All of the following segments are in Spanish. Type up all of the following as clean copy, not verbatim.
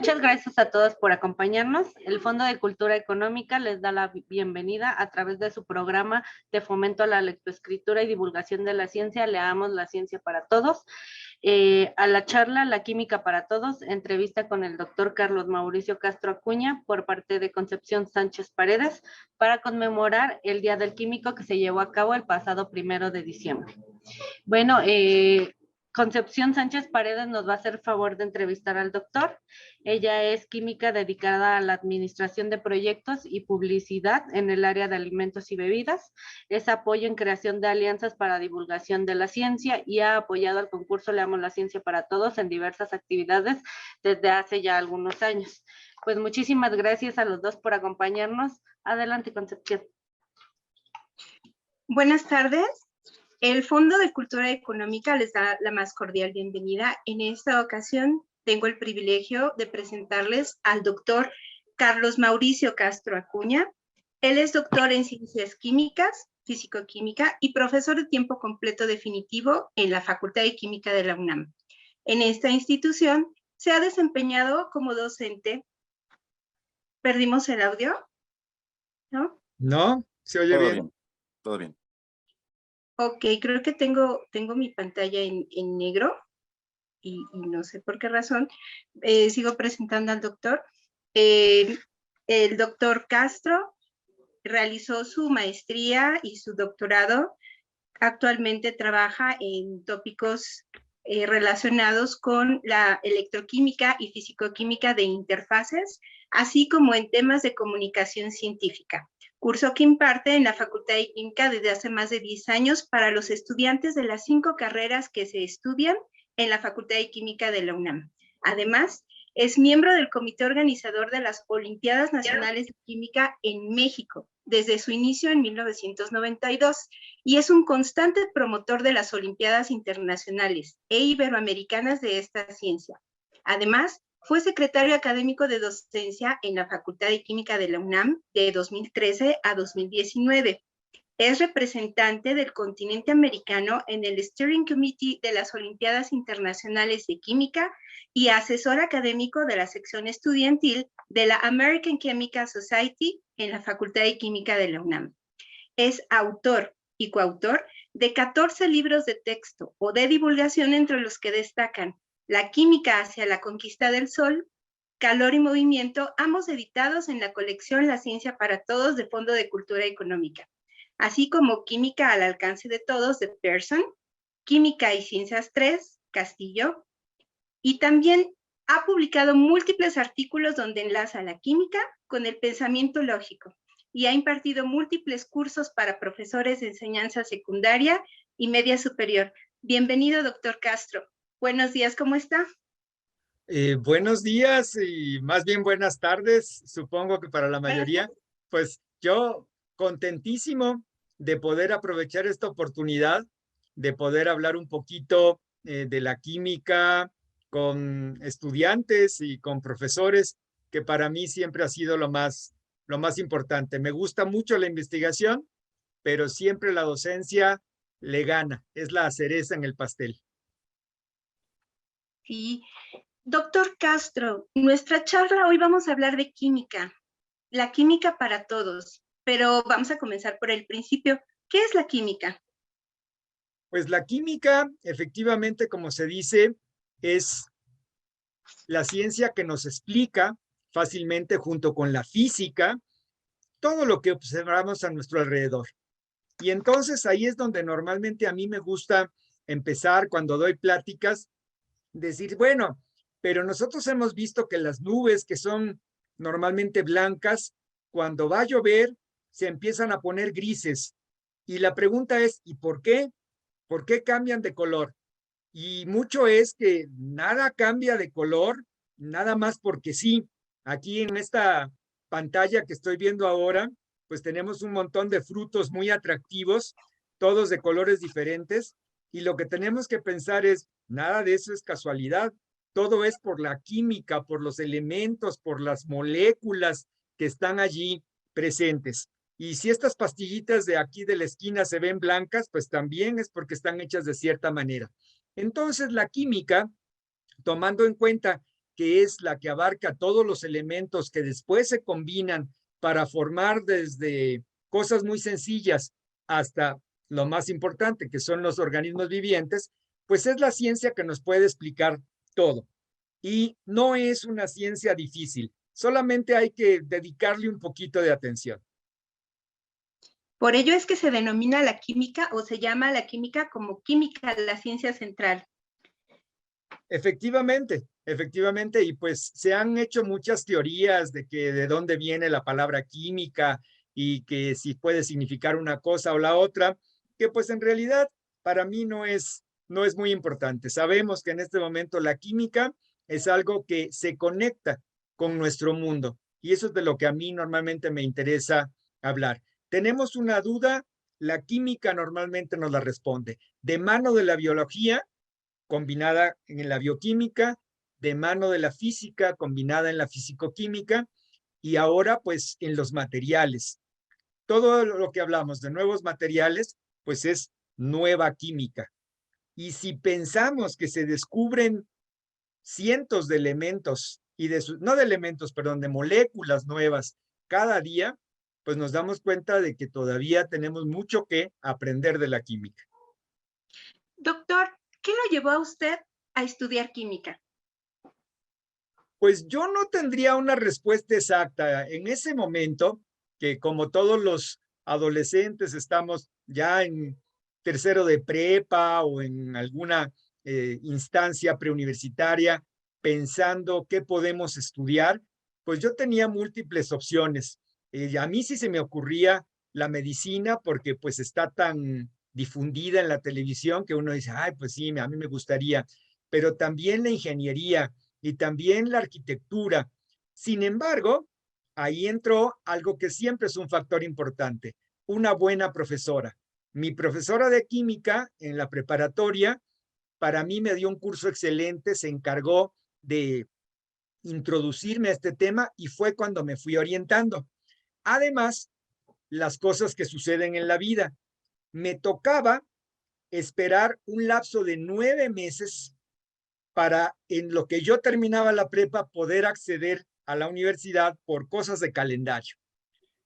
Muchas gracias a todos por acompañarnos. El Fondo de Cultura Económica les da la bienvenida a través de su programa de fomento a la lectoescritura y divulgación de la ciencia, Leamos la Ciencia para Todos. A la charla La Química para Todos, entrevista con el doctor Carlos Mauricio Castro Acuña por parte de Concepción Sánchez Paredes para conmemorar el Día del Químico que se llevó a cabo el pasado 1 de diciembre. Bueno, Concepción Sánchez Paredes nos va a hacer favor de entrevistar al doctor. Ella es química dedicada a la administración de proyectos y publicidad en el área de alimentos y bebidas. Es apoyo en creación de alianzas para divulgación de la ciencia y ha apoyado al concurso Leamos la Ciencia para Todos en diversas actividades desde hace ya algunos años. Pues muchísimas gracias a los dos por acompañarnos. Adelante, Concepción. Buenas tardes. El Fondo de Cultura Económica les da la más cordial bienvenida. En esta ocasión tengo el privilegio de presentarles al doctor Carlos Mauricio Castro Acuña. Él es doctor en Ciencias Químicas, Físico-Química y profesor de tiempo completo definitivo en la Facultad de Química de la UNAM. En esta institución se ha desempeñado como docente. ¿Perdimos el audio? ¿No? No, se oye bien. Todo bien. Ok, creo que tengo mi pantalla en negro y no sé por qué razón. Sigo presentando al doctor. El doctor Castro realizó su maestría y su doctorado. Actualmente trabaja en tópicos relacionados con la electroquímica y fisicoquímica de interfaces, así como en temas de comunicación científica. Curso que imparte en la Facultad de Química desde hace más de 10 años para los estudiantes de las 5 carreras que se estudian en la Facultad de Química de la UNAM. Además, es miembro del comité organizador de las Olimpiadas Nacionales de Química en México, desde su inicio en 1992, y es un constante promotor de las Olimpiadas Internacionales e Iberoamericanas de esta ciencia. Además, fue secretario académico de docencia en la Facultad de Química de la UNAM de 2013 a 2019. Es representante del continente americano en el Steering Committee de las Olimpiadas Internacionales de Química y asesor académico de la sección estudiantil de la American Chemical Society en la Facultad de Química de la UNAM. Es autor y coautor de 14 libros de texto o de divulgación, entre los que destacan La química hacia la conquista del sol, Calor y movimiento, ambos editados en la colección La Ciencia para Todos de Fondo de Cultura Económica, así como Química al alcance de todos de Pearson, Química y Ciencias 3, Castillo, y también ha publicado múltiples artículos donde enlaza la química con el pensamiento lógico y ha impartido múltiples cursos para profesores de enseñanza secundaria y media superior. Bienvenido, doctor Castro. Buenos días, ¿cómo está? Buenos días y más bien buenas tardes, supongo que para la mayoría. Pues yo contentísimo de poder aprovechar esta oportunidad, de poder hablar un poquito de la química con estudiantes y con profesores, que para mí siempre ha sido lo más importante. Me gusta mucho la investigación, pero siempre la docencia le gana, es la cereza en el pastel. Sí. Doctor Castro, nuestra charla hoy vamos a hablar de química, la química para todos, pero vamos a comenzar por el principio. ¿Qué es la química? Pues la química, efectivamente, como se dice, es la ciencia que nos explica fácilmente, junto con la física, todo lo que observamos a nuestro alrededor. Y entonces ahí es donde normalmente a mí me gusta empezar cuando doy pláticas, decir, bueno, pero nosotros hemos visto que las nubes, que son normalmente blancas, cuando va a llover se empiezan a poner grises. Y la pregunta es, ¿y por qué? ¿Por qué cambian de color? Y mucho es que nada cambia de color, nada más porque sí. Aquí en esta pantalla que estoy viendo ahora, pues tenemos un montón de frutos muy atractivos, todos de colores diferentes, y lo que tenemos que pensar es, nada de eso es casualidad, todo es por la química, por los elementos, por las moléculas que están allí presentes. Y si estas pastillitas de aquí de la esquina se ven blancas, pues también es porque están hechas de cierta manera. Entonces, la química, tomando en cuenta que es la que abarca todos los elementos que después se combinan para formar desde cosas muy sencillas hasta lo más importante, que son los organismos vivientes, pues es la ciencia que nos puede explicar todo. Y no es una ciencia difícil, solamente hay que dedicarle un poquito de atención. Por ello es que se denomina la química o se llama la química como química, la ciencia central. Efectivamente, efectivamente, y pues se han hecho muchas teorías de que de dónde viene la palabra química y que si puede significar una cosa o la otra, que pues en realidad para mí no es muy importante. Sabemos que en este momento la química es algo que se conecta con nuestro mundo y eso es de lo que a mí normalmente me interesa hablar. Tenemos una duda, la química normalmente nos la responde. De mano de la biología, combinada en la bioquímica, de mano de la física, combinada en la fisicoquímica, y ahora pues en los materiales. Todo lo que hablamos de nuevos materiales, pues es nueva química. Y si pensamos que se descubren cientos de elementos y no de elementos, perdón, de moléculas nuevas cada día, pues nos damos cuenta de que todavía tenemos mucho que aprender de la química. Doctor, ¿qué lo llevó a usted a estudiar química? Pues yo no tendría una respuesta exacta. En ese momento, que como todos los adolescentes estamos ya en tercero de prepa o en alguna instancia preuniversitaria pensando qué podemos estudiar, pues yo tenía múltiples opciones. A mí sí se me ocurría la medicina porque pues está tan difundida en la televisión que uno dice, ay, pues sí, a mí me gustaría, pero también la ingeniería y también la arquitectura. Sin embargo, ahí entró algo que siempre es un factor importante, una buena profesora. Mi profesora de química en la preparatoria, para mí me dio un curso excelente, se encargó de introducirme a este tema y fue cuando me fui orientando. Además, las cosas que suceden en la vida. Me tocaba esperar un lapso de 9 meses para en lo que yo terminaba la prepa poder acceder a la universidad por cosas de calendario.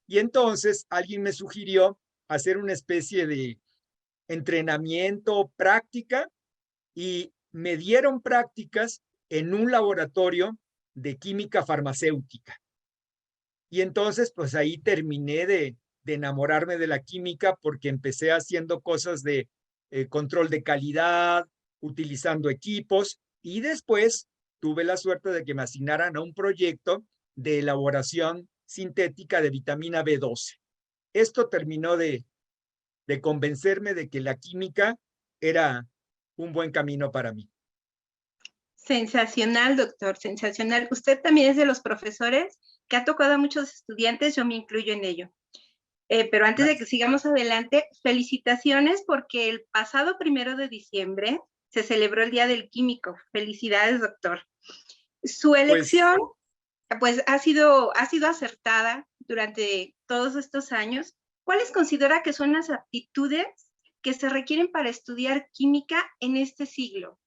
Y entonces alguien me sugirió hacer una especie de entrenamiento, práctica, y me dieron prácticas en un laboratorio de química farmacéutica. Y entonces, pues ahí terminé de enamorarme de la química porque empecé haciendo cosas de control de calidad, utilizando equipos y después tuve la suerte de que me asignaran a un proyecto de elaboración sintética de vitamina B12. Esto terminó de convencerme de que la química era un buen camino para mí. Sensacional, doctor, sensacional. Usted también es de los profesores que ha tocado a muchos estudiantes, yo me incluyo en ello. Pero antes de que sigamos adelante, felicitaciones porque el pasado 1 de diciembre se celebró el Día del Químico. Felicidades, doctor. Su elección, pues ha sido acertada durante todos estos años. ¿Cuáles considera que son las aptitudes que se requieren para estudiar química en este siglo?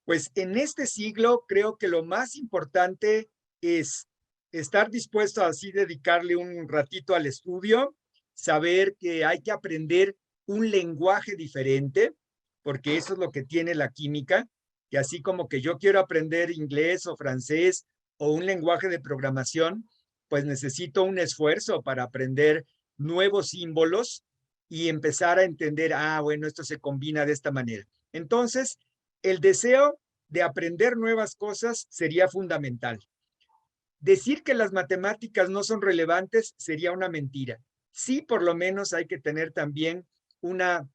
Pues en este siglo creo que lo más importante es estar dispuesto a así dedicarle un ratito al estudio, saber que hay que aprender un lenguaje diferente, porque eso es lo que tiene la química, que así como que yo quiero aprender inglés o francés o un lenguaje de programación, pues necesito un esfuerzo para aprender nuevos símbolos y empezar a entender, bueno, esto se combina de esta manera. Entonces, el deseo de aprender nuevas cosas sería fundamental. Decir que las matemáticas no son relevantes sería una mentira. Sí, por lo menos hay que tener también una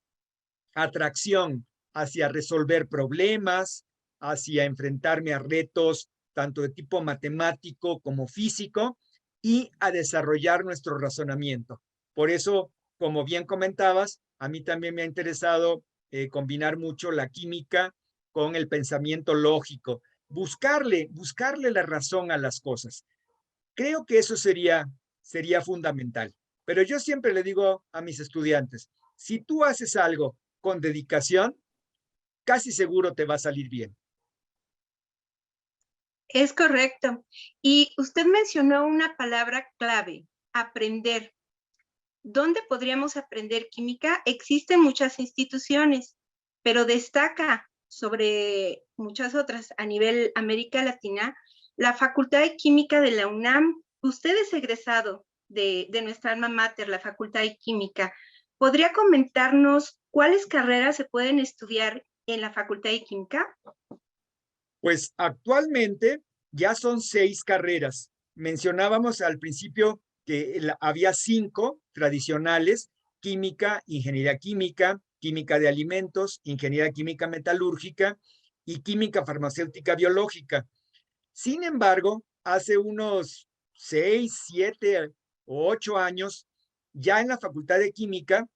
atracción hacia resolver problemas, hacia enfrentarme a retos tanto de tipo matemático como físico y a desarrollar nuestro razonamiento. Por eso, como bien comentabas, a mí también me ha interesado combinar mucho la química con el pensamiento lógico, buscarle la razón a las cosas. Creo que eso sería fundamental. Pero yo siempre le digo a mis estudiantes, si tú haces algo con dedicación, casi seguro te va a salir bien. Es correcto. Y usted mencionó una palabra clave, aprender. ¿Dónde podríamos aprender química? Existen muchas instituciones, pero destaca sobre muchas otras a nivel América Latina la Facultad de Química de la UNAM. Usted es egresado de nuestra alma mater, la Facultad de Química. ¿Podría comentarnos cuáles carreras se pueden estudiar en la Facultad de Química? Pues actualmente ya son 6 carreras. Mencionábamos al principio que había 5 tradicionales: química, ingeniería química, química de alimentos, ingeniería química metalúrgica y química farmacéutica biológica. Sin embargo, hace unos 6, 7 o 8 años, ya en la Facultad de Química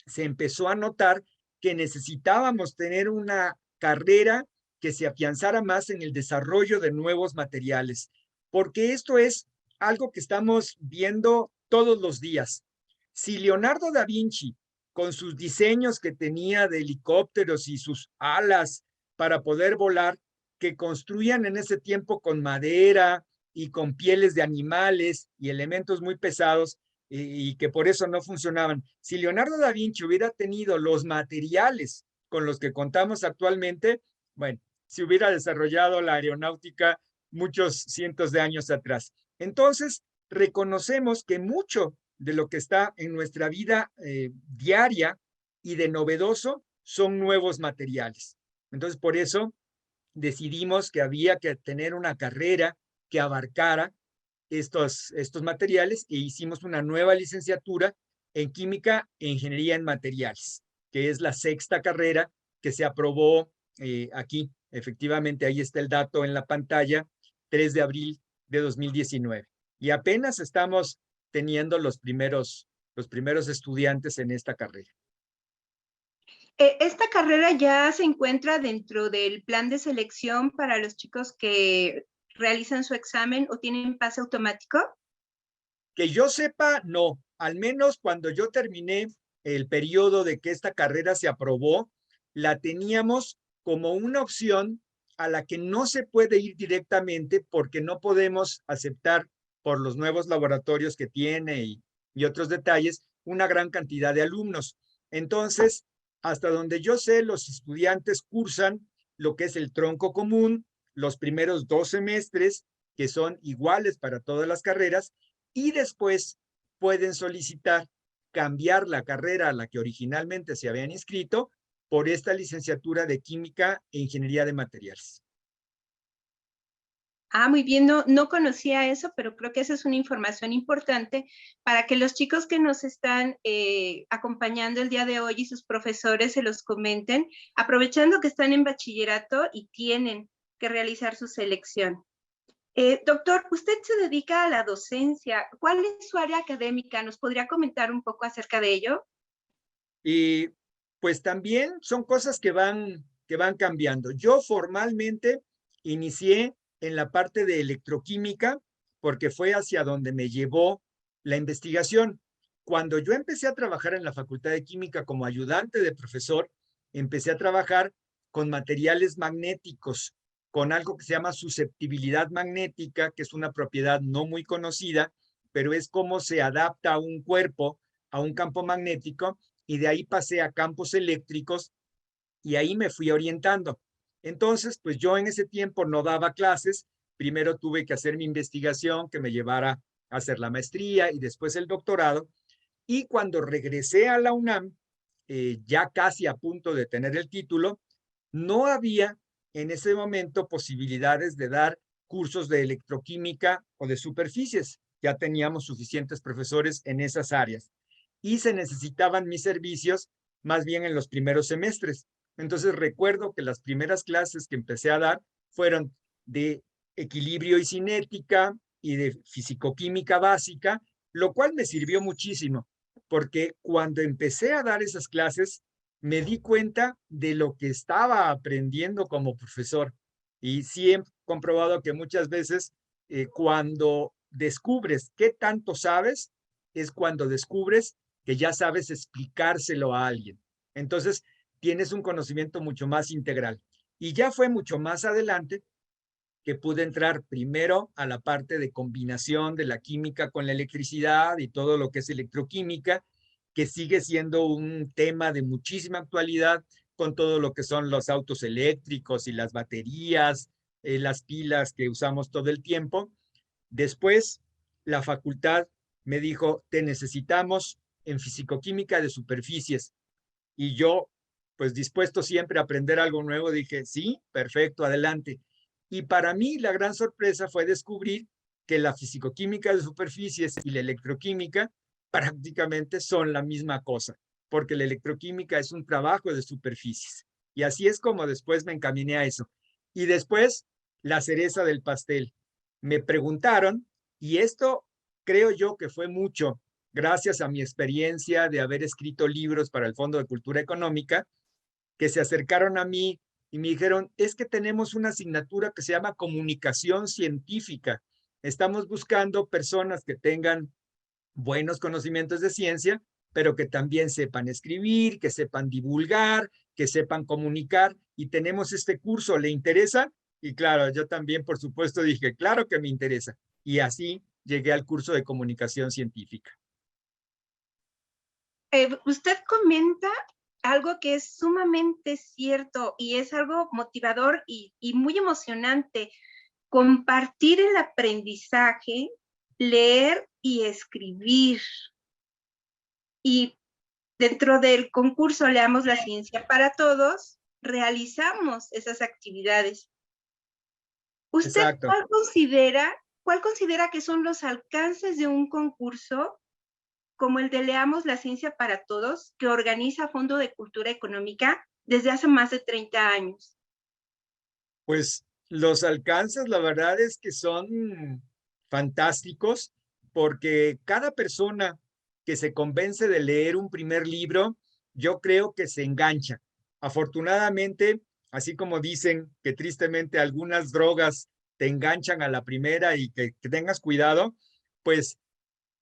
se empezó a notar que necesitábamos tener una carrera que se afianzara más en el desarrollo de nuevos materiales, porque esto es algo que estamos viendo todos los días. Si Leonardo da Vinci, con sus diseños que tenía de helicópteros y sus alas para poder volar, que construían en ese tiempo con madera y con pieles de animales y elementos muy pesados, y que por eso no funcionaban. Si Leonardo da Vinci hubiera tenido los materiales con los que contamos actualmente, bueno, se hubiera desarrollado la aeronáutica muchos cientos de años atrás. Entonces, reconocemos que mucho de lo que está en nuestra vida diaria y de novedoso son nuevos materiales. Entonces, por eso decidimos que había que tener una carrera que abarcara estos materiales e hicimos una nueva licenciatura en Química e Ingeniería en Materiales, que es la 6ª carrera que se aprobó aquí. Efectivamente, ahí está el dato en la pantalla, 3 de abril de 2019. Y apenas estamos teniendo los primeros estudiantes en esta carrera. ¿Esta carrera ya se encuentra dentro del plan de selección para los chicos que realizan su examen o tienen pase automático? Que yo sepa, no. Al menos cuando yo terminé el periodo de que esta carrera se aprobó, la teníamos como una opción a la que no se puede ir directamente porque no podemos aceptar, por los nuevos laboratorios que tiene y otros detalles, una gran cantidad de alumnos. Entonces, hasta donde yo sé, los estudiantes cursan lo que es el tronco común, los primeros 2 semestres, que son iguales para todas las carreras, y después pueden solicitar cambiar la carrera a la que originalmente se habían inscrito por esta licenciatura de Química e Ingeniería de Materiales. Muy bien, no conocía eso, pero creo que esa es una información importante para que los chicos que nos están acompañando el día de hoy y sus profesores se los comenten, aprovechando que están en bachillerato y tienen que realizar su selección. Doctor, usted se dedica a la docencia. ¿Cuál es su área académica? ¿Nos podría comentar un poco acerca de ello? Y pues también son cosas que van cambiando. Yo formalmente inicié en la parte de electroquímica porque fue hacia donde me llevó la investigación. Cuando yo empecé a trabajar en la Facultad de Química como ayudante de profesor, empecé a trabajar con materiales magnéticos, con algo que se llama susceptibilidad magnética, que es una propiedad no muy conocida, pero es cómo se adapta a un cuerpo a un campo magnético, y de ahí pasé a campos eléctricos y ahí me fui orientando. Entonces, pues yo en ese tiempo no daba clases, primero tuve que hacer mi investigación que me llevara a hacer la maestría y después el doctorado, y cuando regresé a la UNAM, ya casi a punto de tener el título, no había en ese momento posibilidades de dar cursos de electroquímica o de superficies. Ya teníamos suficientes profesores en esas áreas y se necesitaban mis servicios más bien en los primeros semestres. Entonces recuerdo que las primeras clases que empecé a dar fueron de equilibrio y cinética y de fisicoquímica básica, lo cual me sirvió muchísimo, porque cuando empecé a dar esas clases me di cuenta de lo que estaba aprendiendo como profesor. Y sí he comprobado que muchas veces cuando descubres qué tanto sabes, es cuando descubres que ya sabes explicárselo a alguien. Entonces, tienes un conocimiento mucho más integral. Y ya fue mucho más adelante que pude entrar primero a la parte de combinación de la química con la electricidad y todo lo que es electroquímica, que sigue siendo un tema de muchísima actualidad con todo lo que son los autos eléctricos y las baterías, las pilas que usamos todo el tiempo. Después, la facultad me dijo, te necesitamos en fisicoquímica de superficies. Y yo, pues dispuesto siempre a aprender algo nuevo, dije, sí, perfecto, adelante. Y para mí la gran sorpresa fue descubrir que la fisicoquímica de superficies y la electroquímica prácticamente son la misma cosa, porque la electroquímica es un trabajo de superficies. Y así es como después me encaminé a eso. Y después, la cereza del pastel. Me preguntaron, y esto creo yo que fue mucho gracias a mi experiencia de haber escrito libros para el Fondo de Cultura Económica, que se acercaron a mí y me dijeron, es que tenemos una asignatura que se llama comunicación científica. Estamos buscando personas que tengan buenos conocimientos de ciencia, pero que también sepan escribir, que sepan divulgar, que sepan comunicar, y tenemos este curso, ¿le interesa? Y claro, yo también, por supuesto, dije, claro que me interesa. Y así llegué al curso de comunicación científica. Usted comenta algo que es sumamente cierto y es algo motivador y muy emocionante. Compartir el aprendizaje, leer y escribir. Y dentro del concurso Leamos la Ciencia para Todos, realizamos esas actividades. ¿Usted Exacto. cuál considera que son los alcances de un concurso como el de Leamos la Ciencia para Todos, que organiza Fondo de Cultura Económica desde hace más de 30 años? Pues los alcances, la verdad es que son fantásticos porque cada persona que se convence de leer un primer libro, yo creo que se engancha. Afortunadamente, así como dicen que tristemente algunas drogas te enganchan a la primera y que tengas cuidado, pues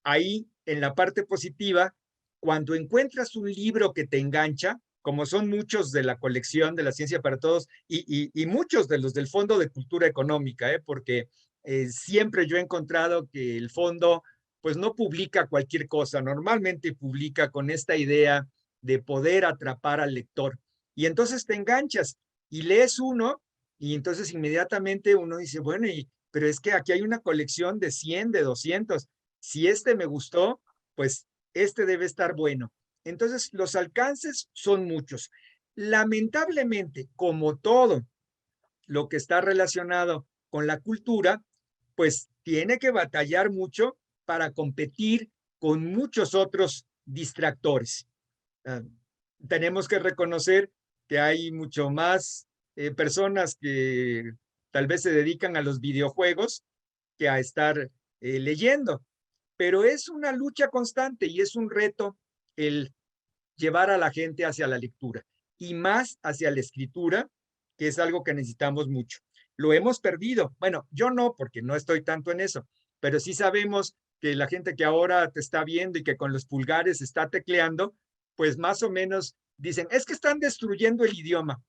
ahí en la parte positiva, cuando encuentras un libro que te engancha, como son muchos de la colección de la Ciencia para Todos y muchos de los del Fondo de Cultura Económica, porque siempre yo he encontrado que el fondo pues no publica cualquier cosa, normalmente publica con esta idea de poder atrapar al lector. Y entonces te enganchas y lees uno y entonces inmediatamente uno dice, bueno, pero es que aquí hay una colección de 100, de 200. Si este me gustó, pues este debe estar bueno. Entonces, los alcances son muchos. Lamentablemente, como todo lo que está relacionado con la cultura, pues tiene que batallar mucho para competir con muchos otros distractores. Tenemos que reconocer que hay mucho más personas que tal vez se dedican a los videojuegos que a estar leyendo, pero es una lucha constante y es un reto el llevar a la gente hacia la lectura y más hacia la escritura, que es algo que necesitamos mucho. Lo hemos perdido. Bueno, yo no, porque no estoy tanto en eso, pero sí sabemos que la gente que ahora te está viendo y que con los pulgares está tecleando, pues más o menos dicen, es que están destruyendo el idioma.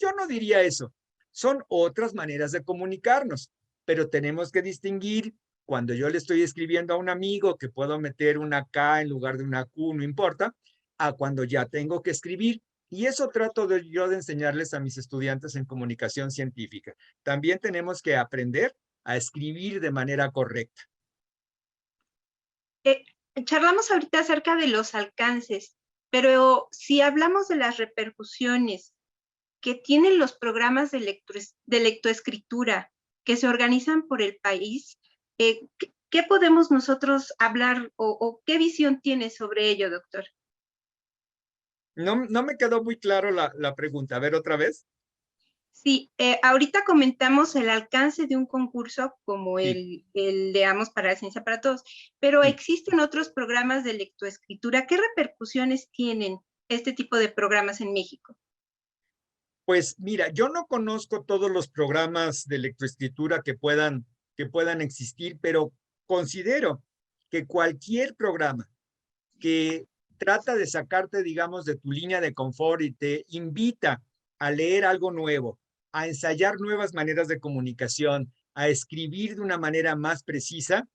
Yo no diría eso. Son otras maneras de comunicarnos, pero tenemos que distinguir cuando yo le estoy escribiendo a un amigo que puedo meter una K en lugar de una Q, no importa, a cuando ya tengo que escribir. Y eso trato yo de enseñarles a mis estudiantes en comunicación científica. También tenemos que aprender a escribir de manera correcta. Charlamos ahorita acerca de los alcances, pero si hablamos de las repercusiones que tienen los programas de lectoescritura que se organizan por el país, ¿qué podemos nosotros hablar o qué visión tiene sobre ello, doctor? No me quedó muy claro la pregunta. A ver, otra vez. Sí, ahorita comentamos el alcance de un concurso como Sí. el Leamos para la Ciencia para Todos, pero Sí. existen otros programas de lectoescritura. ¿Qué repercusiones tienen este tipo de programas en México? Pues mira, yo no conozco todos los programas de lectoescritura que puedan existir, pero considero que cualquier programa que trata de sacarte, digamos, de tu línea de confort y te invita a leer algo nuevo, a ensayar nuevas maneras de comunicación, a escribir de una manera más precisa,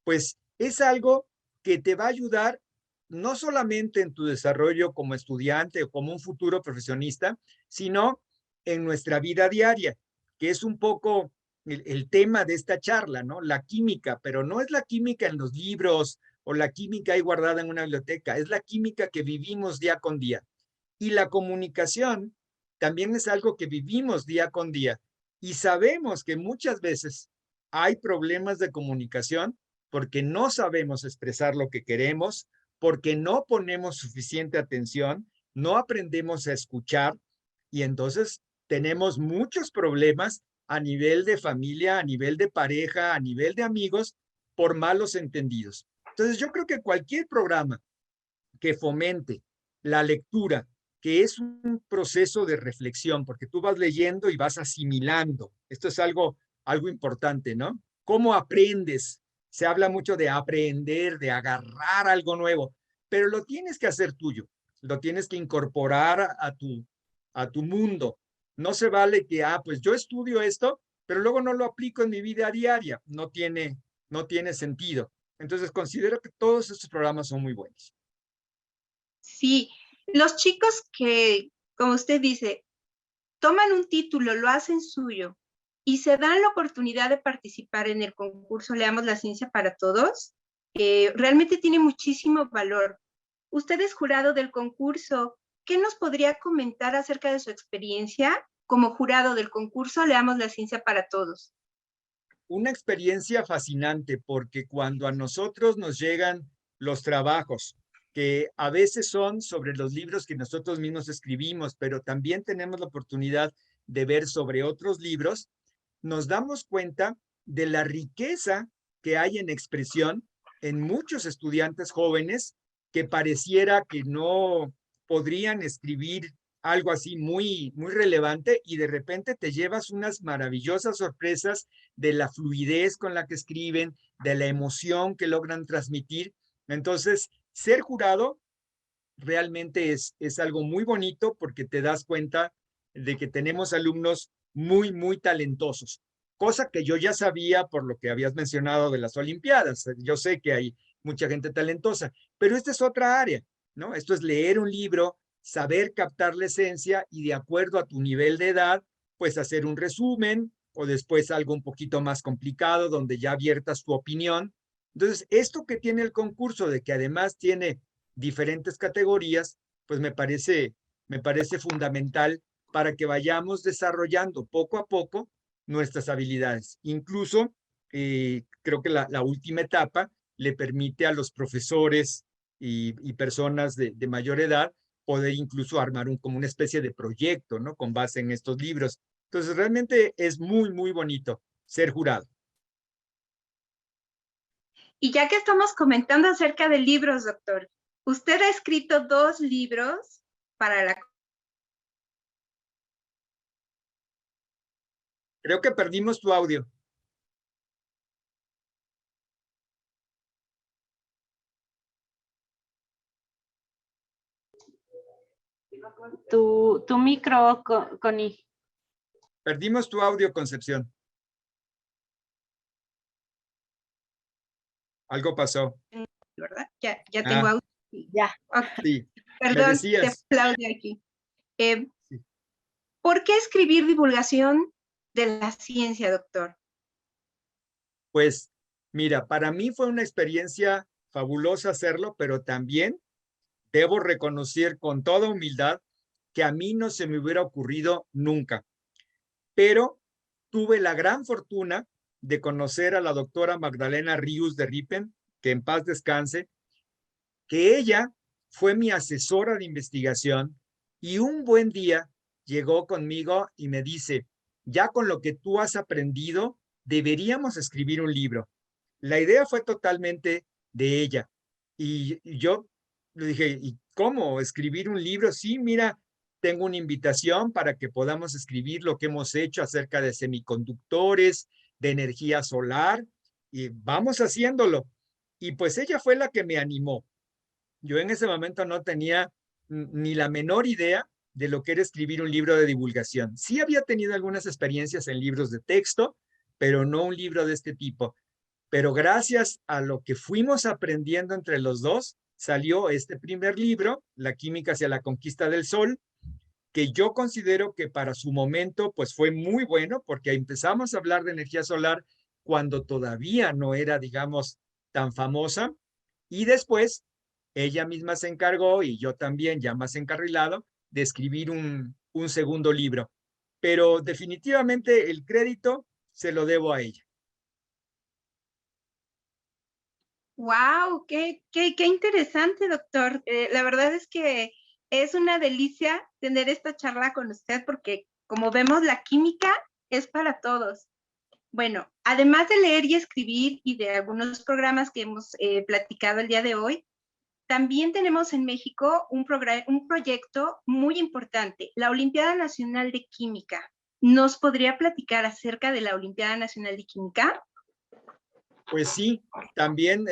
pues es algo que te va a ayudar no solamente en tu desarrollo como estudiante o como un futuro profesionista, sino en nuestra vida diaria, que es un poco el tema de esta charla, ¿no? La química, pero no es la química en los libros o la química ahí guardada en una biblioteca, es la química que vivimos día con día. Y la comunicación también es algo que vivimos día con día. Y sabemos que muchas veces hay problemas de comunicación porque no sabemos expresar lo que queremos, porque no ponemos suficiente atención, no aprendemos a escuchar y entonces tenemos muchos problemas a nivel de familia, a nivel de pareja, a nivel de amigos, por malos entendidos. Entonces yo creo que cualquier programa que fomente la lectura, que es un proceso de reflexión, porque tú vas leyendo y vas asimilando. Esto es algo importante, ¿no? ¿Cómo aprendes? Se habla mucho de aprender, de agarrar algo nuevo, pero lo tienes que hacer tuyo, lo tienes que incorporar a tu mundo. No se vale que, pues yo estudio esto, pero luego no lo aplico en mi vida diaria. No tiene sentido. Entonces considero que todos estos programas son muy buenos. Sí, los chicos que, como usted dice, toman un título, lo hacen suyo y se dan la oportunidad de participar en el concurso Leamos la Ciencia para Todos, realmente tiene muchísimo valor. Usted es jurado del concurso. ¿Qué nos podría comentar acerca de su experiencia como jurado del concurso Leamos la Ciencia para Todos? Una experiencia fascinante porque cuando a nosotros nos llegan los trabajos, que a veces son sobre los libros que nosotros mismos escribimos, pero también tenemos la oportunidad de ver sobre otros libros, nos damos cuenta de la riqueza que hay en expresión en muchos estudiantes jóvenes que pareciera que no podrían escribir algo así muy relevante y de repente te llevas unas maravillosas sorpresas de la fluidez con la que escriben, de la emoción que logran transmitir. Entonces, ser jurado realmente es algo muy bonito porque te das cuenta de que tenemos alumnos muy talentosos, cosa que yo ya sabía por lo que habías mencionado de las Olimpiadas. Yo sé que hay mucha gente talentosa, pero esta es otra área, ¿no? Esto es leer un libro, saber captar la esencia y de acuerdo a tu nivel de edad, pues hacer un resumen o después algo un poquito más complicado donde ya abiertas tu opinión. Entonces, esto que tiene el concurso de que además tiene diferentes categorías, pues me parece fundamental para que vayamos desarrollando poco a poco nuestras habilidades. Incluso, creo que la última etapa le permite a los profesores y personas de mayor edad poder incluso armar como una especie de proyecto, ¿no? Con base en estos libros. Entonces, realmente es muy bonito ser jurado. Y ya que estamos comentando acerca de libros, doctor, usted ha escrito 2 libros para la... Creo que perdimos tu audio. Tu micro, Connie. Perdimos tu audio, Concepción. Algo pasó. ¿Verdad? Ya tengo audio. Ya. Sí. Perdón, Me decías. te aplaudo aquí. Sí. ¿Por qué escribir divulgación de la ciencia, doctor? Pues mira, para mí fue una experiencia fabulosa hacerlo, pero también debo reconocer con toda humildad que a mí no se me hubiera ocurrido nunca. Pero tuve la gran fortuna de conocer a la doctora Magdalena Ríos de Ripen, que en paz descanse, que ella fue mi asesora de investigación y un buen día llegó conmigo y me dice, ya con lo que tú has aprendido, deberíamos escribir un libro. La idea fue totalmente de ella. Y yo le dije, ¿y cómo escribir un libro? Sí, mira, tengo una invitación para que podamos escribir lo que hemos hecho acerca de semiconductores, de energía solar, y vamos haciéndolo. Y pues ella fue la que me animó. Yo en ese momento no tenía ni la menor idea de lo que era escribir un libro de divulgación. Sí había tenido algunas experiencias en libros de texto, pero no un libro de este tipo. Pero gracias a lo que fuimos aprendiendo entre los dos, salió este primer libro, La química hacia la conquista del sol, que yo considero que para su momento pues fue muy bueno, porque empezamos a hablar de energía solar cuando todavía no era, digamos, tan famosa, y después ella misma se encargó, y yo también, ya más encarrilado, de escribir un segundo libro. Pero definitivamente el crédito se lo debo a ella. ¡Wow! ¡Qué interesante, doctor! La verdad es que es una delicia tener esta charla con usted porque, como vemos, la química es para todos. Bueno, además de leer y escribir y de algunos programas que hemos platicado el día de hoy, también tenemos en México un proyecto muy importante, la Olimpiada Nacional de Química. ¿Nos podría platicar acerca de la Olimpiada Nacional de Química? Pues sí, también,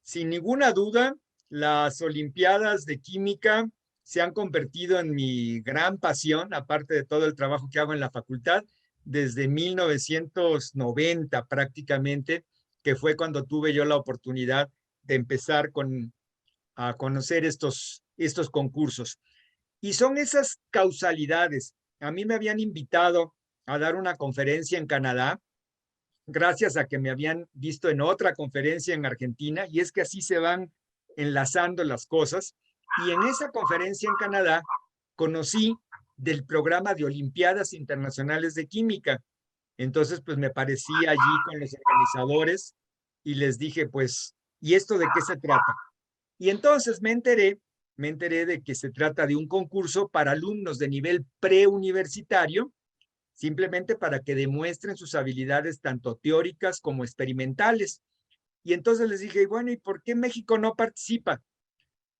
sin ninguna duda, las Olimpiadas de Química se han convertido en mi gran pasión, aparte de todo el trabajo que hago en la facultad, desde 1990 prácticamente, que fue cuando tuve yo la oportunidad de empezar a conocer estos concursos. Y son esas causalidades. A mí me habían invitado a dar una conferencia en Canadá, gracias a que me habían visto en otra conferencia en Argentina, y es que así se van enlazando las cosas. Y en esa conferencia en Canadá conocí del programa de Olimpiadas Internacionales de Química. Entonces, pues me parecí allí con los organizadores y les dije, pues, ¿y esto de qué se trata? Y entonces me enteré de que se trata de un concurso para alumnos de nivel preuniversitario, simplemente para que demuestren sus habilidades tanto teóricas como experimentales. Y entonces les dije, bueno, ¿y por qué México no participa?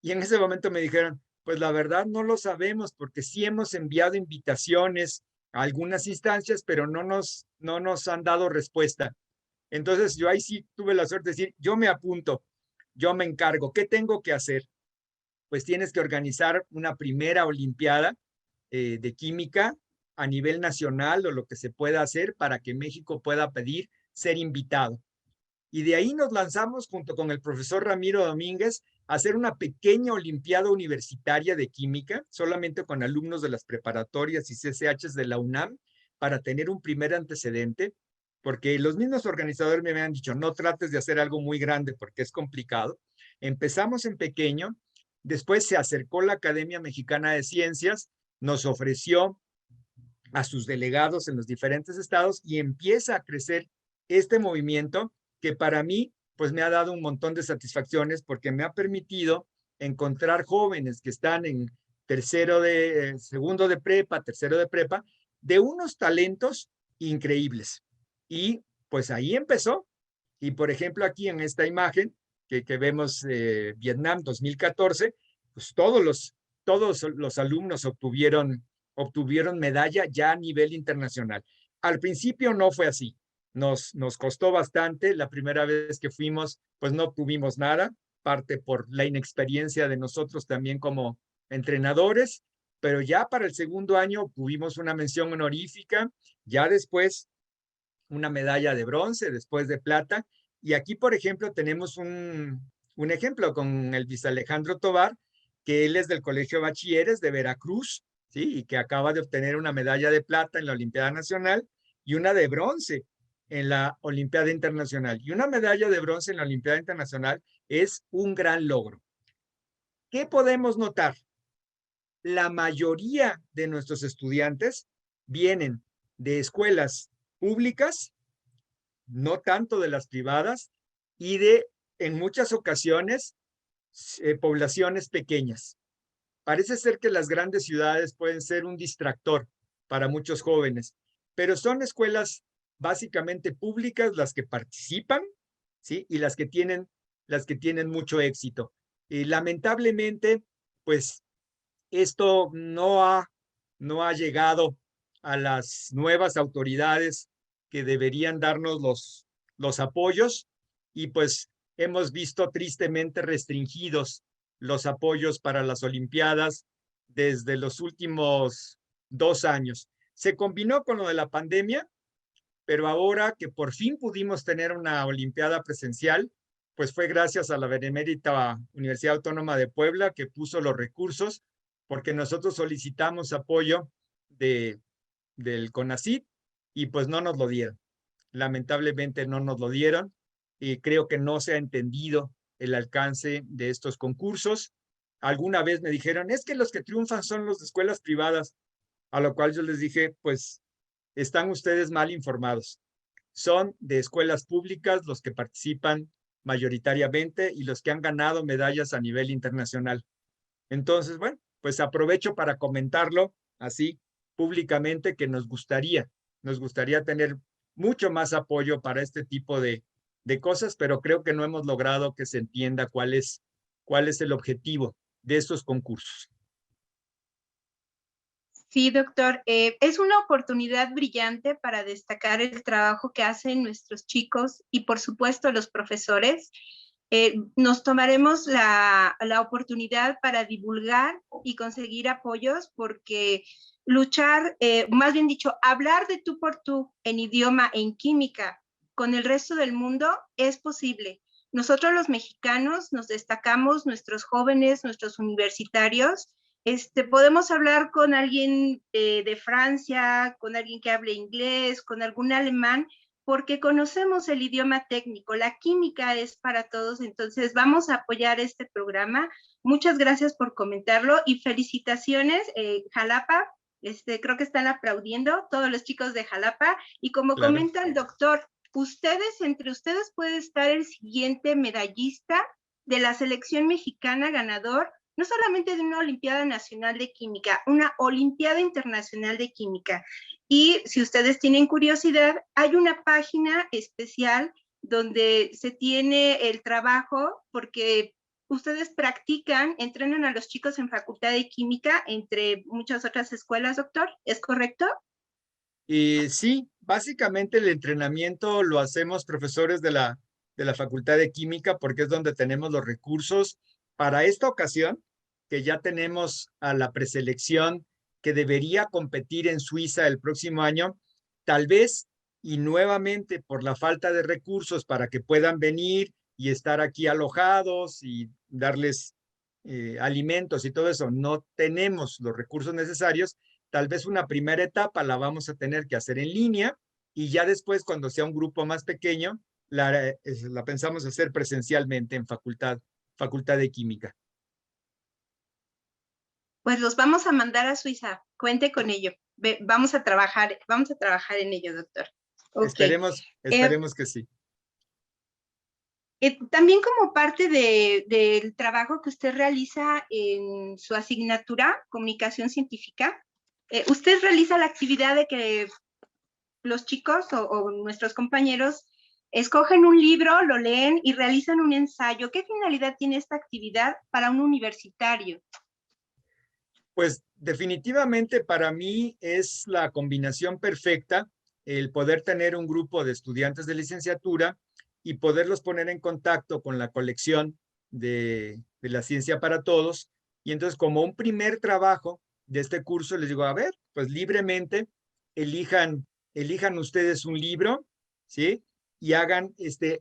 Y en ese momento me dijeron, pues la verdad no lo sabemos, porque sí hemos enviado invitaciones a algunas instancias, pero no nos han dado respuesta. Entonces yo ahí sí tuve la suerte de decir, yo me apunto, yo me encargo, ¿qué tengo que hacer? Pues tienes que organizar una primera olimpiada de química a nivel nacional o lo que se pueda hacer para que México pueda pedir ser invitado. Y de ahí nos lanzamos junto con el profesor Ramiro Domínguez a hacer una pequeña olimpiada universitaria de química, solamente con alumnos de las preparatorias y CCHs de la UNAM, para tener un primer antecedente, porque los mismos organizadores me habían dicho, no trates de hacer algo muy grande porque es complicado. Empezamos en pequeño, después se acercó la Academia Mexicana de Ciencias, nos ofreció a sus delegados en los diferentes estados y empieza a crecer este movimiento que para mí pues me ha dado un montón de satisfacciones porque me ha permitido encontrar jóvenes que están en segundo de prepa, tercero de prepa, de unos talentos increíbles. Y pues ahí empezó. Y por ejemplo aquí en esta imagen que vemos Vietnam 2014, pues todos los alumnos obtuvieron medalla ya a nivel internacional. Al principio no fue así. Nos costó bastante. La primera vez que fuimos, pues no obtuvimos nada, parte por la inexperiencia de nosotros también como entrenadores, pero ya para el segundo año obtuvimos una mención honorífica, ya después una medalla de bronce, después de plata, y aquí, por ejemplo, tenemos un ejemplo con el Luis Alejandro Tovar, que él es del Colegio de Bachilleres de Veracruz, ¿sí? Y que acaba de obtener una medalla de plata en la Olimpiada Nacional y una de bronce en la Olimpiada Internacional. Y una medalla de bronce en la Olimpiada Internacional es un gran logro. ¿Qué podemos notar? La mayoría de nuestros estudiantes vienen de escuelas públicas, no tanto de las privadas, y en muchas ocasiones, poblaciones pequeñas. Parece ser que las grandes ciudades pueden ser un distractor para muchos jóvenes, pero son escuelas básicamente públicas las que participan, ¿sí? Y las que tienen mucho éxito. Y lamentablemente, pues esto no ha llegado a las nuevas autoridades que deberían darnos los apoyos, y pues hemos visto tristemente restringidos los apoyos para las Olimpiadas desde los últimos 2 años. Se combinó con lo de la pandemia, pero ahora que por fin pudimos tener una olimpiada presencial, pues fue gracias a la Benemérita Universidad Autónoma de Puebla que puso los recursos, porque nosotros solicitamos apoyo del CONACYT y pues no nos lo dieron. Lamentablemente no nos lo dieron y creo que no se ha entendido el alcance de estos concursos. Alguna vez me dijeron, es que los que triunfan son los de escuelas privadas, a lo cual yo les dije, pues están ustedes mal informados. Son de escuelas públicas los que participan mayoritariamente y los que han ganado medallas a nivel internacional. Entonces, bueno, pues aprovecho para comentarlo así públicamente que nos gustaría tener mucho más apoyo para este tipo de cosas, pero creo que no hemos logrado que se entienda cuál es el objetivo de estos concursos. Sí, doctor, es una oportunidad brillante para destacar el trabajo que hacen nuestros chicos y, por supuesto, los profesores. Nos tomaremos la oportunidad para divulgar y conseguir apoyos porque luchar, más bien dicho, hablar de tú por tú en idioma, en química, con el resto del mundo es posible. Nosotros los mexicanos nos destacamos, nuestros jóvenes, nuestros universitarios, podemos hablar con alguien de Francia, con alguien que hable inglés, con algún alemán, porque conocemos el idioma técnico. La química es para todos, entonces vamos a apoyar este programa. Muchas gracias por comentarlo y felicitaciones, Jalapa. Creo que están aplaudiendo todos los chicos de Jalapa. Y como Claro. comenta el doctor, entre ustedes puede estar el siguiente medallista de la selección mexicana ganador, no solamente de una Olimpiada Nacional de Química, una Olimpiada Internacional de Química. Y si ustedes tienen curiosidad, hay una página especial donde se tiene el trabajo, porque ustedes practican, entrenan a los chicos en Facultad de Química, entre muchas otras escuelas, doctor, ¿es correcto? Y sí, básicamente el entrenamiento lo hacemos profesores de la Facultad de Química porque es donde tenemos los recursos. Para esta ocasión, que ya tenemos a la preselección que debería competir en Suiza el próximo año, tal vez y nuevamente por la falta de recursos para que puedan venir y estar aquí alojados y darles alimentos y todo eso, no tenemos los recursos necesarios. Tal vez una primera etapa la vamos a tener que hacer en línea y ya después, cuando sea un grupo más pequeño, la pensamos hacer presencialmente en Facultad de Química. Pues los vamos a mandar a Suiza, cuente con ello. Vamos a trabajar en ello, doctor. Okay. Esperemos que sí. También como parte del trabajo que usted realiza en su asignatura, Comunicación Científica, usted realiza la actividad de que los chicos o nuestros compañeros escogen un libro, lo leen y realizan un ensayo. ¿Qué finalidad tiene esta actividad para un universitario? Pues definitivamente para mí es la combinación perfecta el poder tener un grupo de estudiantes de licenciatura y poderlos poner en contacto con la colección de la Ciencia para Todos. Y entonces, como un primer trabajo de este curso, les digo, a ver, pues libremente elijan ustedes un libro, ¿sí? Y hagan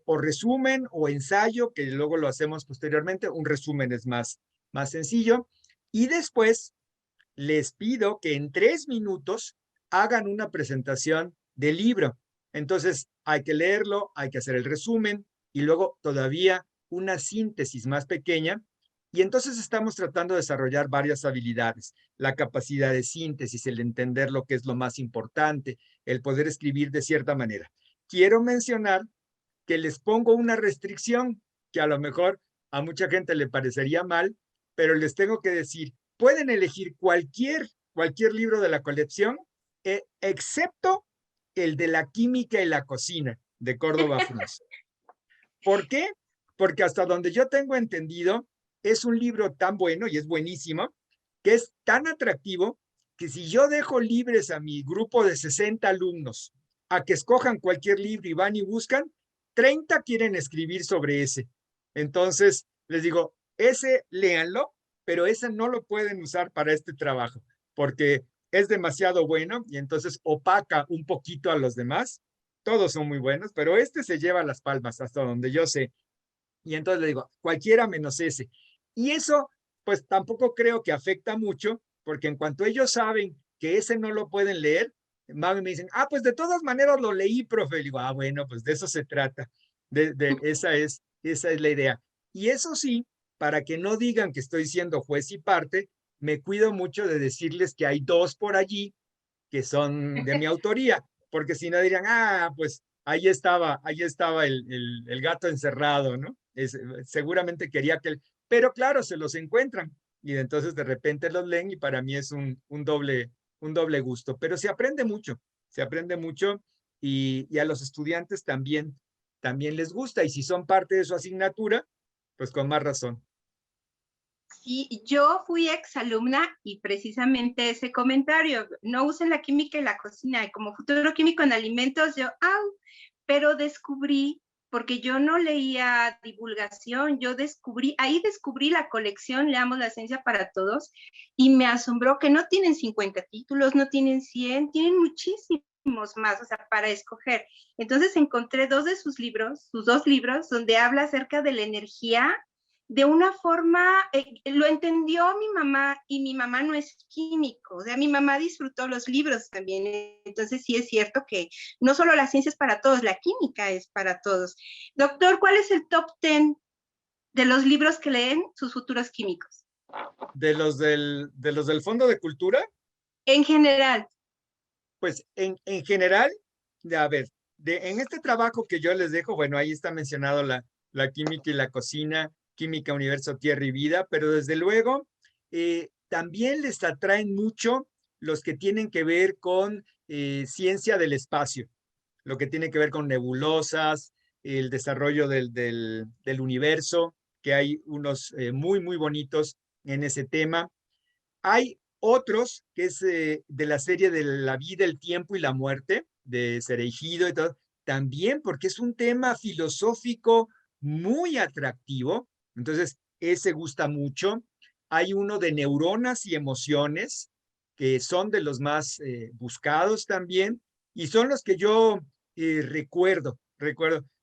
o resumen o ensayo, que luego lo hacemos posteriormente. Un resumen es más sencillo. Y después les pido que en 3 minutos hagan una presentación del libro. Entonces hay que leerlo, hay que hacer el resumen y luego todavía una síntesis más pequeña. Y entonces estamos tratando de desarrollar varias habilidades: la capacidad de síntesis, el entender lo que es lo más importante, el poder escribir de cierta manera. Quiero mencionar que les pongo una restricción que a lo mejor a mucha gente le parecería mal, pero les tengo que decir, pueden elegir cualquier libro de la colección, excepto el de la química y la cocina de Córdoba Frunz. ¿Por qué? Porque hasta donde yo tengo entendido, es un libro tan bueno y es buenísimo, que es tan atractivo que si yo dejo libres a mi grupo de 60 alumnos a que escojan cualquier libro y van y buscan, 30 quieren escribir sobre ese. Entonces, les digo, ese léanlo pero ese no lo pueden usar para este trabajo, porque es demasiado bueno y entonces opaca un poquito a los demás. Todos son muy buenos, pero este se lleva las palmas hasta donde yo sé. Y entonces le digo, cualquiera menos ese. Y eso, pues tampoco creo que afecta mucho, porque en cuanto ellos saben que ese no lo pueden leer, me dicen, pues de todas maneras lo leí, profe. Y digo, bueno, pues de eso se trata. Esa es la idea. Y eso sí, para que no digan que estoy siendo juez y parte, me cuido mucho de decirles que hay dos por allí que son de mi autoría, porque si no dirían, pues ahí estaba el gato encerrado, ¿no? Seguramente quería pero claro, se los encuentran y entonces de repente los leen y para mí es un doble gusto, pero se aprende mucho y a los estudiantes también les gusta y si son parte de su asignatura, pues con más razón. Sí, yo fui exalumna y precisamente ese comentario, no usen la química en la cocina, y como futuro químico en alimentos, pero descubrí, porque yo no leía divulgación, ahí descubrí la colección Leamos la Ciencia para Todos, y me asombró que no tienen 50 títulos, no tienen 100, tienen muchísimos más, o sea, para escoger. Entonces encontré sus dos libros, donde habla acerca de la energía de una forma, lo entendió mi mamá y mi mamá no es químico, o sea, mi mamá disfrutó los libros también, entonces sí es cierto que no solo la ciencia es para todos, la química es para todos. Doctor, ¿cuál es el top 10 de los libros que leen sus futuros químicos? ¿De los del Fondo de Cultura? En general. Pues en general, a ver, en este trabajo que yo les dejo, bueno, ahí está mencionado la química y la cocina, química, universo, tierra y vida, pero desde luego también les atraen mucho los que tienen que ver con ciencia del espacio, lo que tiene que ver con nebulosas, el desarrollo del universo, que hay unos muy, muy bonitos en ese tema. Hay otros que es de la serie de la vida, el tiempo y la muerte, de Cereijido y todo, también porque es un tema filosófico muy atractivo, entonces ese gusta mucho. Hay uno de neuronas y emociones, que son de los más buscados también, y son los que yo recuerdo.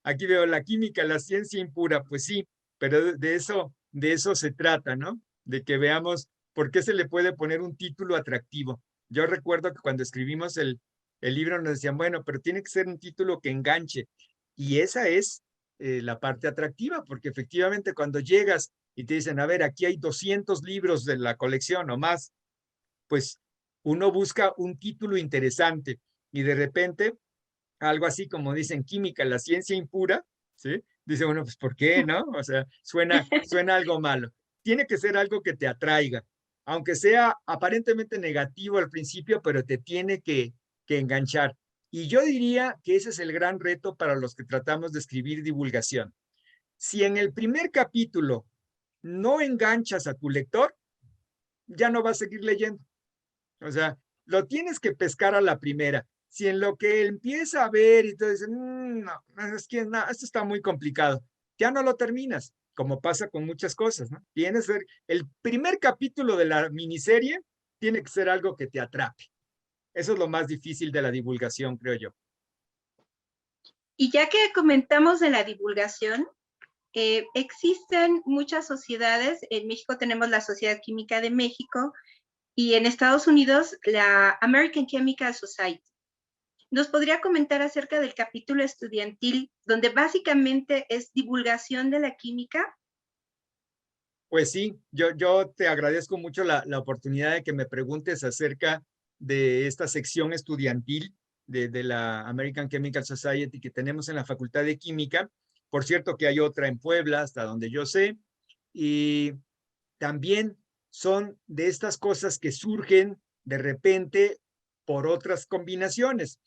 Aquí veo la química, la ciencia impura, pues sí, pero de eso se trata, ¿no? De que veamos ¿por qué se le puede poner un título atractivo? Yo recuerdo que cuando escribimos el libro nos decían, bueno, pero tiene que ser un título que enganche. Y esa es la parte atractiva, porque efectivamente cuando llegas y te dicen, a ver, aquí hay 200 libros de la colección o más, pues uno busca un título interesante y de repente algo así como dicen química, la ciencia impura, ¿sí? Dice, bueno, pues ¿por qué, no? O sea, suena algo malo. Tiene que ser algo que te atraiga, aunque sea aparentemente negativo al principio, pero te tiene que enganchar. Y yo diría que ese es el gran reto para los que tratamos de escribir divulgación. Si en el primer capítulo no enganchas a tu lector, ya no va a seguir leyendo. O sea, lo tienes que pescar a la primera. Si en lo que empieza a ver y todo dice, no, es que no, esto está muy complicado, ya no lo terminas, como pasa con muchas cosas, ¿no? Tienes que ser, el primer capítulo de la miniserie tiene que ser algo que te atrape. Eso es lo más difícil de la divulgación, creo yo. Y ya que comentamos de la divulgación, existen muchas sociedades. En México tenemos la Sociedad Química de México y en Estados Unidos la American Chemical Society. ¿Nos podría comentar acerca del capítulo estudiantil, donde básicamente es divulgación de la química? Pues sí, yo te agradezco mucho la oportunidad de que me preguntes acerca de esta sección estudiantil de la American Chemical Society que tenemos en la Facultad de Química. Por cierto que hay otra en Puebla, hasta donde yo sé, y también son de estas cosas que surgen de repente por otras combinaciones.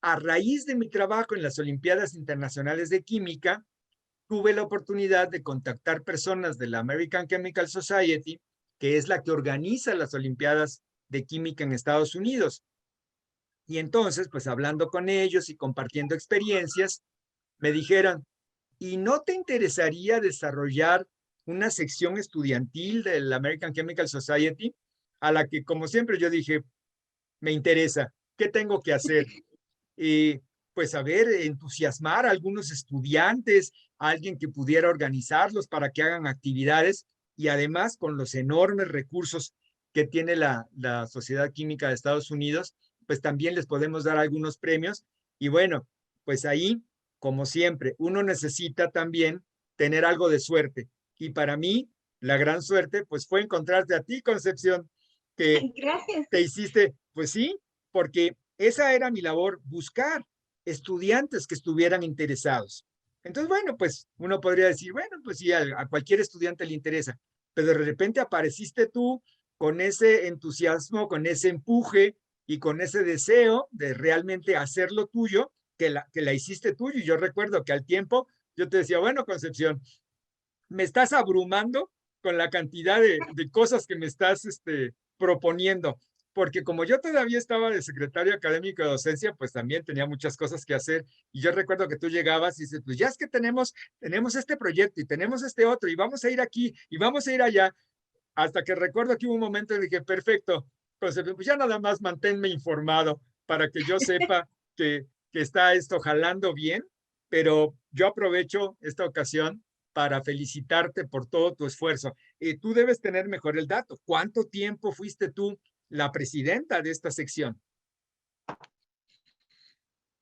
A raíz de mi trabajo en las Olimpiadas Internacionales de Química, tuve la oportunidad de contactar personas de la American Chemical Society, que es la que organiza las Olimpiadas de Química en Estados Unidos. Y entonces, pues hablando con ellos y compartiendo experiencias, me dijeron, ¿y no te interesaría desarrollar una sección estudiantil del American Chemical Society, a la que, como siempre, yo dije, me interesa, ¿qué tengo que hacer? Pues a ver, entusiasmar a algunos estudiantes, a alguien que pudiera organizarlos para que hagan actividades y además con los enormes recursos que tiene la Sociedad Química de Estados Unidos, pues también les podemos dar algunos premios. Y bueno, pues ahí, como siempre, uno necesita también tener algo de suerte. Y para mí, la gran suerte, pues fue encontrarte a ti, Concepción, que Gracias. te hiciste, pues sí, porque esa era mi labor, buscar estudiantes que estuvieran interesados. Entonces, bueno, pues uno podría decir, bueno, pues sí, a cualquier estudiante le interesa, pero de repente apareciste tú con ese entusiasmo, con ese empuje y con ese deseo de realmente hacerlo tuyo, que la hiciste tuyo. Y yo recuerdo que al tiempo yo te decía, bueno, Concepción, me estás abrumando con la cantidad de cosas que me estás proponiendo, porque como yo todavía estaba de secretario académico de docencia, pues también tenía muchas cosas que hacer. Y yo recuerdo que tú llegabas y dices, pues ya es que tenemos este proyecto y tenemos este otro y vamos a ir aquí y vamos a ir allá. Hasta que recuerdo que hubo un momento en que dije, perfecto, pues ya nada más manténme informado para que yo sepa que está esto jalando bien, pero yo aprovecho esta ocasión para felicitarte por todo tu esfuerzo. Tú debes tener mejor el dato. ¿Cuánto tiempo fuiste tú la presidenta de esta sección?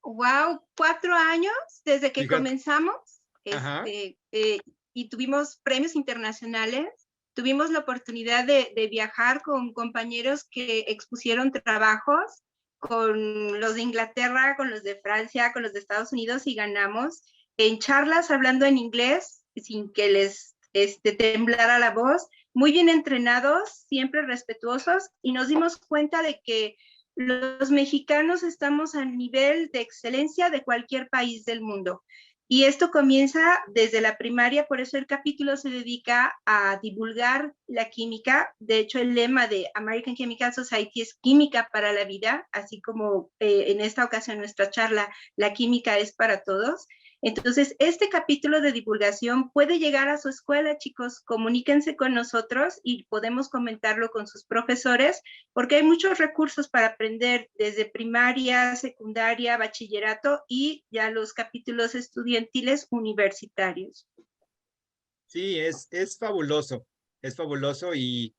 Wow, 4 años desde que Fíjate. comenzamos, Ajá. y tuvimos premios internacionales. Tuvimos la oportunidad de viajar con compañeros que expusieron trabajos con los de Inglaterra, con los de Francia, con los de Estados Unidos y ganamos en charlas hablando en inglés sin que les temblara la voz, muy bien entrenados, siempre respetuosos, y nos dimos cuenta de que los mexicanos estamos a nivel de excelencia de cualquier país del mundo. Y esto comienza desde la primaria, por eso el capítulo se dedica a divulgar la química. De hecho, el lema de American Chemical Society es química para la vida, así como en esta ocasión nuestra charla, la química es para todos. Entonces, este capítulo de divulgación puede llegar a su escuela, chicos. Comuníquense con nosotros y podemos comentarlo con sus profesores, porque hay muchos recursos para aprender desde primaria, secundaria, bachillerato y ya los capítulos estudiantiles universitarios. Sí, es fabuloso y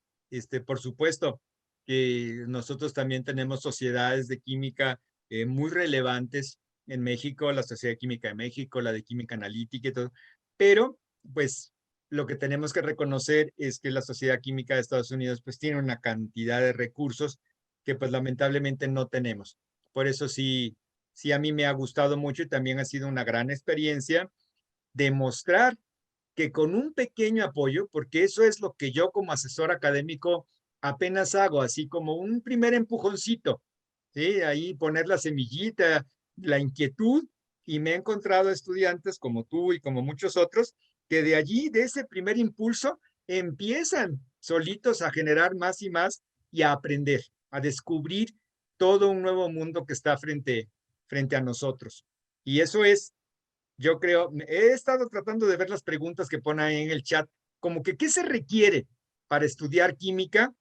por supuesto que nosotros también tenemos sociedades de química muy relevantes en México, la Sociedad de Química de México, la de Química Analítica y todo, pero pues lo que tenemos que reconocer es que la Sociedad Química de Estados Unidos pues tiene una cantidad de recursos que pues lamentablemente no tenemos. Por eso sí, sí a mí me ha gustado mucho y también ha sido una gran experiencia demostrar que con un pequeño apoyo, porque eso es lo que yo como asesor académico apenas hago, así como un primer empujoncito, ¿sí? Ahí poner la semillita, la inquietud, y me he encontrado estudiantes como tú y como muchos otros, que de allí, de ese primer impulso, empiezan solitos a generar más y más y a aprender, a descubrir todo un nuevo mundo que está frente a nosotros. Y eso es, yo creo, he estado tratando de ver las preguntas que ponen ahí en el chat, como que ¿qué se requiere para estudiar química?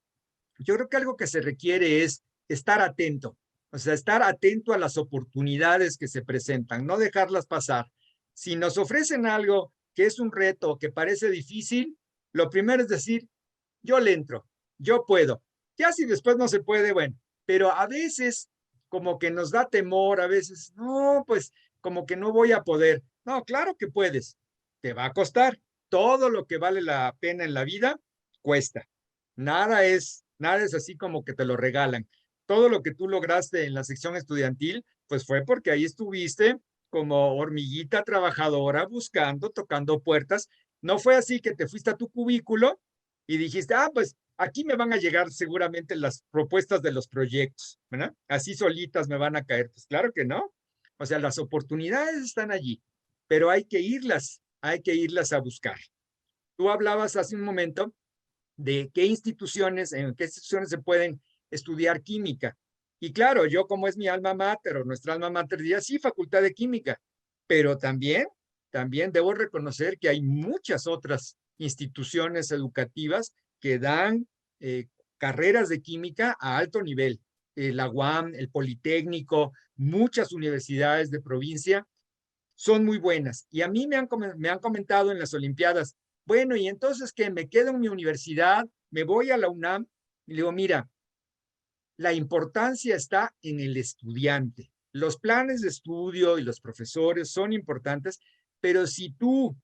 Yo creo que algo que se requiere es estar atento, o sea, estar atento a las oportunidades que se presentan, no dejarlas pasar. Si nos ofrecen algo que es un reto, que parece difícil, lo primero es decir, yo le entro, yo puedo. Ya si después no se puede, bueno, pero a veces como que nos da temor, a veces, no, pues como que no voy a poder. No, claro que puedes, te va a costar. Todo lo que vale la pena en la vida cuesta. Nada es así como que te lo regalan. Todo lo que tú lograste en la sección estudiantil, pues fue porque ahí estuviste como hormiguita trabajadora buscando, tocando puertas. No fue así que te fuiste a tu cubículo y dijiste, ah, pues aquí me van a llegar seguramente las propuestas de los proyectos, ¿verdad? Así solitas me van a caer. Pues claro que no. O sea, las oportunidades están allí, pero hay que irlas a buscar. Tú hablabas hace un momento de en qué instituciones se pueden estudiar química. Y claro, yo como es mi alma mater o nuestra alma mater, diría sí, Facultad de Química, pero también debo reconocer que hay muchas otras instituciones educativas que dan carreras de química a alto nivel. La UAM, el Politécnico, muchas universidades de provincia son muy buenas. Y a mí me han comentado en las Olimpiadas, bueno, y entonces que me quedo en mi universidad, me voy a la UNAM, y le digo, mira, la importancia está en el estudiante. Los planes de estudio y los profesores son importantes, pero si tú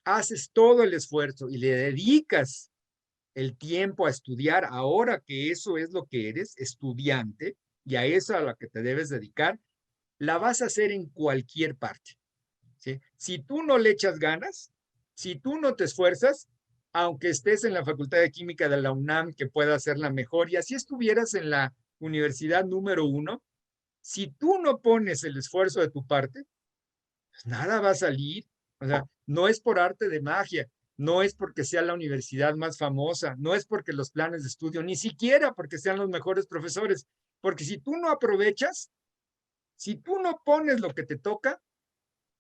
haces todo el esfuerzo y le dedicas el tiempo a estudiar, ahora que eso es lo que eres, estudiante, y a eso a lo que te debes dedicar, la vas a hacer en cualquier parte. ¿Sí? Si tú no le echas ganas, si tú no te esfuerzas, aunque estés en la Facultad de Química de la UNAM, que pueda ser la mejor, y así estuvieras en la universidad número 1, si tú no pones el esfuerzo de tu parte, pues nada va a salir. O sea, no es por arte de magia, no es porque sea la universidad más famosa, no es porque los planes de estudio, ni siquiera porque sean los mejores profesores, porque si tú no aprovechas, si tú no pones lo que te toca,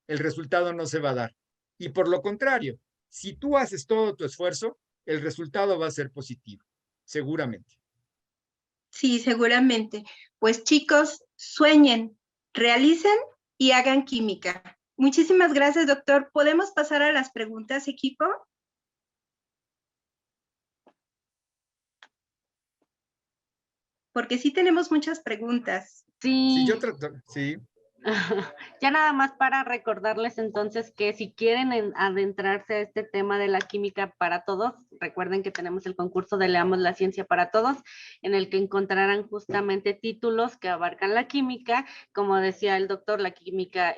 el resultado no se va a dar. Y por lo contrario, si tú haces todo tu esfuerzo, el resultado va a ser positivo, seguramente. Sí, seguramente. Pues chicos, sueñen, realicen y hagan química. Muchísimas gracias, doctor. ¿Podemos pasar a las preguntas, equipo? Porque sí tenemos muchas preguntas. Sí, Sí. sí. Ya nada más para recordarles entonces que si quieren adentrarse a este tema de la química para todos, recuerden que tenemos el concurso de Leamos la Ciencia para Todos, en el que encontrarán justamente títulos que abarcan la química, como decía el doctor, la química,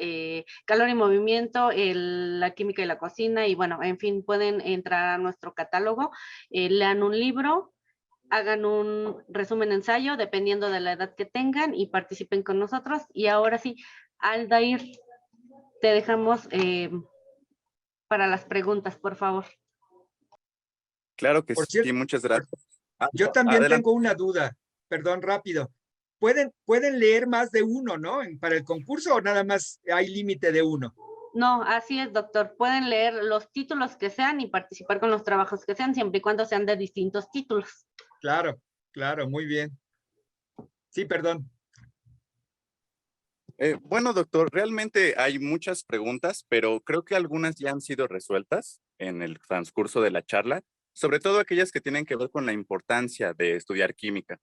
calor y movimiento, la química y la cocina, y bueno, en fin, pueden entrar a nuestro catálogo, lean un libro, hagan un resumen ensayo dependiendo de la edad que tengan y participen con nosotros. Y ahora sí, Aldair, te dejamos para las preguntas, por favor. Claro que Por sí, cierto, muchas gracias. yo también Adelante. tengo una duda, perdón, rápido. Pueden leer más de uno, ¿no? Para el concurso, o nada más hay límite de uno. No, así es, doctor. Pueden leer los títulos que sean y participar con los trabajos que sean, siempre y cuando sean de distintos títulos. Claro, claro, muy bien. Sí, perdón. Bueno, doctor, realmente hay muchas preguntas, pero creo que algunas ya han sido resueltas en el transcurso de la charla, sobre todo aquellas que tienen que ver con la importancia de estudiar química.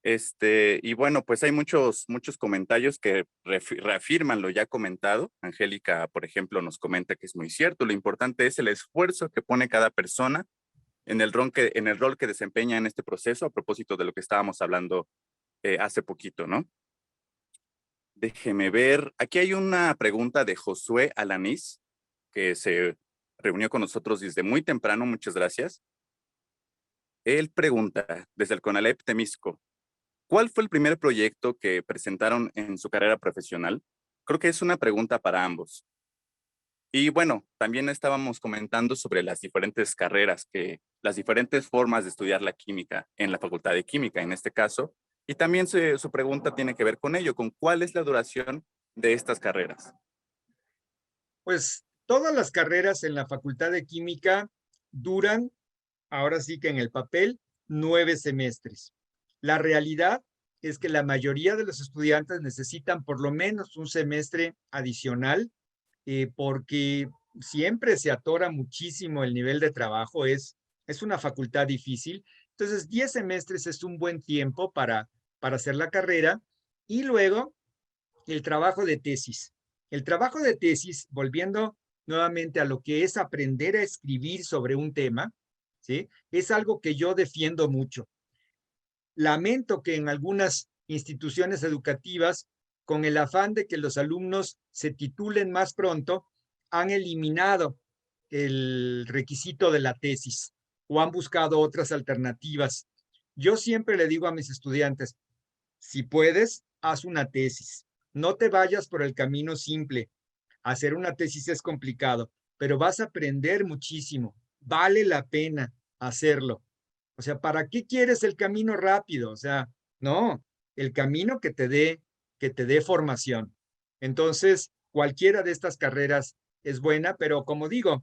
Y bueno, pues hay muchos comentarios que reafirman lo ya comentado. Angélica, por ejemplo, nos comenta que es muy cierto. Lo importante es el esfuerzo que pone cada persona en el rol que desempeña en este proceso, a propósito de lo que estábamos hablando hace poquito, ¿no? Déjeme ver. Aquí hay una pregunta de Josué Alanís, que se reunió con nosotros desde muy temprano. Muchas gracias. Él pregunta, desde el CONALEP Temisco, ¿cuál fue el primer proyecto que presentaron en su carrera profesional? Creo que es una pregunta para ambos. Y bueno, también estábamos comentando sobre las diferentes carreras, las diferentes formas de estudiar la química en la Facultad de Química, en este caso. Y también su pregunta tiene que ver con ello, con cuál es la duración de estas carreras. Pues todas las carreras en la Facultad de Química duran, ahora sí que en el papel, 9 semestres. La realidad es que la mayoría de los estudiantes necesitan por lo menos un semestre adicional, porque siempre se atora muchísimo el nivel de trabajo, es una facultad difícil. Entonces, 10 semestres es un buen tiempo para hacer la carrera, y luego el trabajo de tesis. El trabajo de tesis, volviendo nuevamente a lo que es aprender a escribir sobre un tema, ¿sí? Es algo que yo defiendo mucho. Lamento que en algunas instituciones educativas, con el afán de que los alumnos se titulen más pronto, han eliminado el requisito de la tesis o han buscado otras alternativas. Yo siempre le digo a mis estudiantes, si puedes, haz una tesis. No te vayas por el camino simple. Hacer una tesis es complicado, pero vas a aprender muchísimo. Vale la pena hacerlo. O sea, ¿para qué quieres el camino rápido? O sea, no, el camino que te dé formación. Entonces, cualquiera de estas carreras es buena, pero como digo,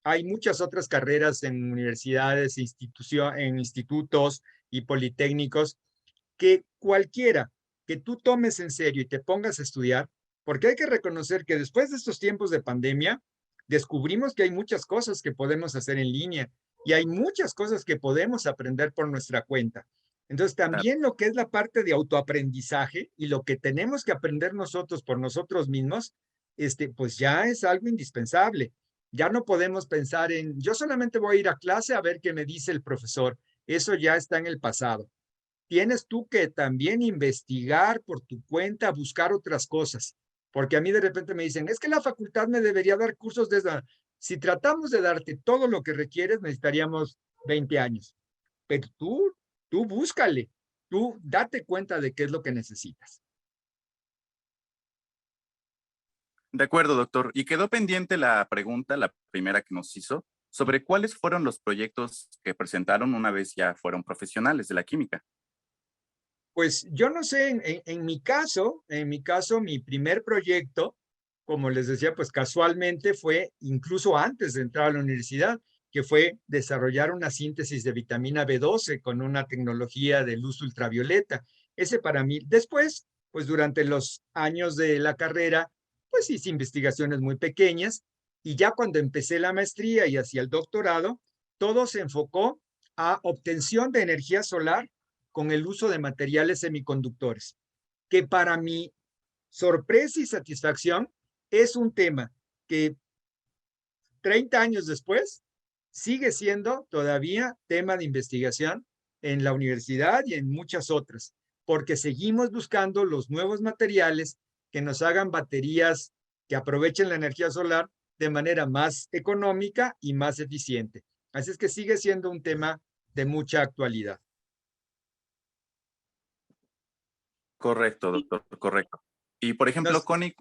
hay muchas otras carreras en universidades, en institutos y politécnicos que cualquiera que tú tomes en serio y te pongas a estudiar, porque hay que reconocer que después de estos tiempos de pandemia, descubrimos que hay muchas cosas que podemos hacer en línea y hay muchas cosas que podemos aprender por nuestra cuenta. Entonces, también lo que es la parte de autoaprendizaje y lo que tenemos que aprender nosotros por nosotros mismos, pues ya es algo indispensable. Ya no podemos pensar en, yo solamente voy a ir a clase a ver qué me dice el profesor. Eso ya está en el pasado. Tienes tú que también investigar por tu cuenta, buscar otras cosas. Porque a mí de repente me dicen, es que la facultad me debería dar cursos de esa. Si tratamos de darte todo lo que requieres, necesitaríamos 20 años. Pero tú búscale, tú date cuenta de qué es lo que necesitas. De acuerdo, doctor. Y quedó pendiente la pregunta, la primera que nos hizo, sobre cuáles fueron los proyectos que presentaron una vez ya fueron profesionales de la química. Pues yo no sé, en mi caso, mi primer proyecto, como les decía, pues casualmente fue incluso antes de entrar a la universidad, que fue desarrollar una síntesis de vitamina B12 con una tecnología de luz ultravioleta. Ese para mí, después, pues durante los años de la carrera, pues hice investigaciones muy pequeñas y ya cuando empecé la maestría y hacia el doctorado, todo se enfocó a obtención de energía solar con el uso de materiales semiconductores, que para mi sorpresa y satisfacción es un tema que 30 años después sigue siendo todavía tema de investigación en la universidad y en muchas otras, porque seguimos buscando los nuevos materiales que nos hagan baterías que aprovechen la energía solar de manera más económica y más eficiente. Así es que sigue siendo un tema de mucha actualidad. Correcto, doctor, correcto. Y por ejemplo, Connie,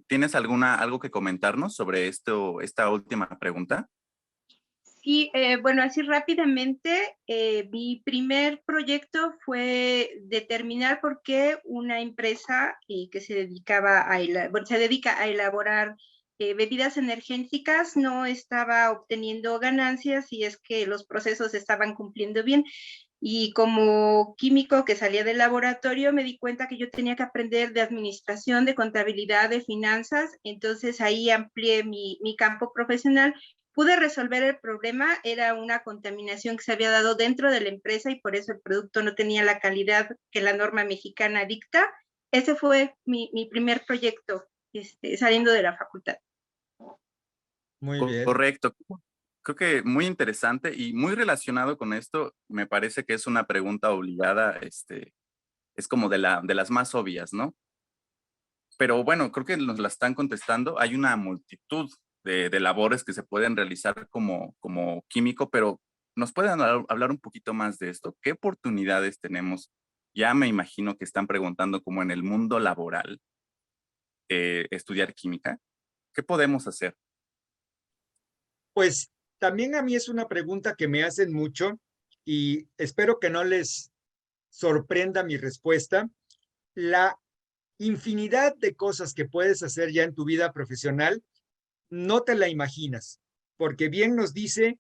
¿tienes algo que comentarnos sobre esta última pregunta? Sí, bueno, así rápidamente, mi primer proyecto fue determinar por qué una empresa que se se dedica a elaborar bebidas energéticas no estaba obteniendo ganancias y es que los procesos estaban cumpliendo bien. Y como químico que salía del laboratorio, me di cuenta que yo tenía que aprender de administración, de contabilidad, de finanzas. Entonces ahí amplié mi campo profesional. Pude resolver el problema, era una contaminación que se había dado dentro de la empresa y por eso el producto no tenía la calidad que la norma mexicana dicta. Ese fue mi primer proyecto saliendo de la facultad. Muy bien. Correcto. Creo que muy interesante y muy relacionado con esto, me parece que es una pregunta obligada, es como de las más obvias, ¿no? Pero bueno, creo que nos la están contestando. Hay una multitud de labores que se pueden realizar como químico, pero ¿nos pueden hablar un poquito más de esto? ¿Qué oportunidades tenemos? Ya me imagino que están preguntando como en el mundo laboral, estudiar química. ¿Qué podemos hacer? Pues también a mí es una pregunta que me hacen mucho y espero que no les sorprenda mi respuesta. La infinidad de cosas que puedes hacer ya en tu vida profesional, no te la imaginas, porque bien nos dice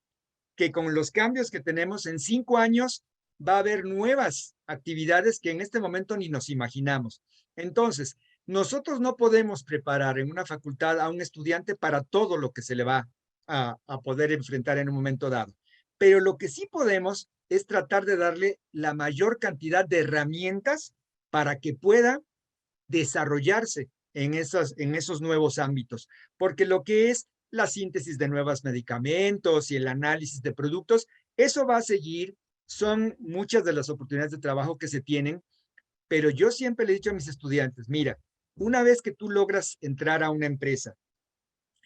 que con los cambios que tenemos en 5 años va a haber nuevas actividades que en este momento ni nos imaginamos. Entonces, nosotros no podemos preparar en una facultad a un estudiante para todo lo que se le va a poder enfrentar en un momento dado. Pero lo que sí podemos es tratar de darle la mayor cantidad de herramientas para que pueda desarrollarse en esos nuevos ámbitos, porque lo que es la síntesis de nuevos medicamentos y el análisis de productos, eso va a seguir, son muchas de las oportunidades de trabajo que se tienen, pero yo siempre le he dicho a mis estudiantes, mira, una vez que tú logras entrar a una empresa,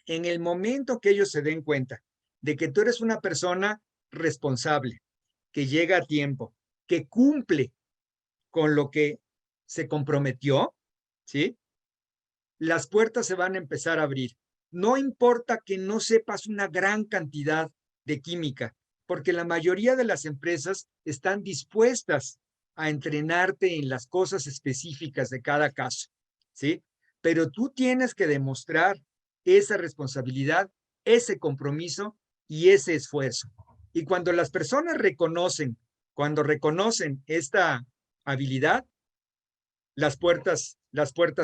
en el momento que ellos se den cuenta de que tú eres una persona responsable, que llega a tiempo, que cumple con lo que se comprometió, ¿sí? Las puertas se van a empezar a abrir. No importa que no sepas una gran cantidad de química, porque la mayoría de las empresas están dispuestas a entrenarte en las cosas específicas de cada caso, ¿sí? Pero tú tienes que demostrar esa responsabilidad, ese compromiso y ese esfuerzo. Y cuando las personas cuando reconocen esta habilidad, las puertas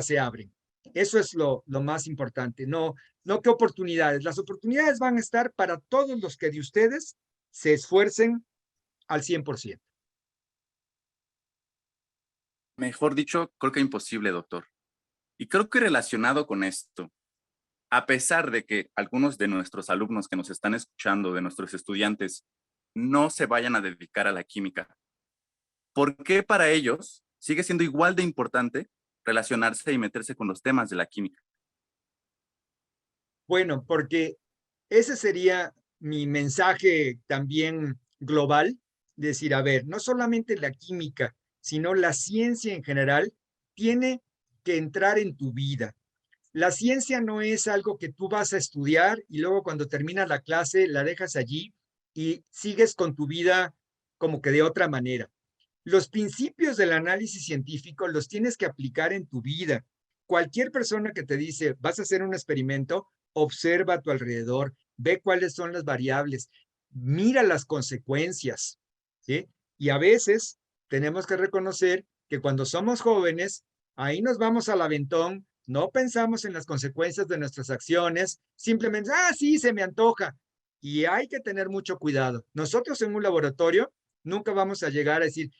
se abren. Eso es lo más importante. No qué oportunidades. Las oportunidades van a estar para todos los que de ustedes se esfuercen al 100%. Mejor dicho, creo que imposible, doctor. Y creo que relacionado con esto, a pesar de que algunos de nuestros alumnos que nos están escuchando, de nuestros estudiantes, no se vayan a dedicar a la química, ¿por qué para ellos sigue siendo igual de importante relacionarse y meterse con los temas de la química? Bueno, porque ese sería mi mensaje también global, decir, a ver, no solamente la química, sino la ciencia en general tiene que entrar en tu vida. La ciencia no es algo que tú vas a estudiar y luego cuando terminas la clase la dejas allí y sigues con tu vida como que de otra manera. Los principios del análisis científico los tienes que aplicar en tu vida. Cualquier persona que te dice, vas a hacer un experimento, observa a tu alrededor, ve cuáles son las variables, mira las consecuencias, ¿sí? Y a veces tenemos que reconocer que cuando somos jóvenes, ahí nos vamos al aventón, no pensamos en las consecuencias de nuestras acciones, simplemente, sí, se me antoja. Y hay que tener mucho cuidado. Nosotros en un laboratorio nunca vamos a llegar a decir,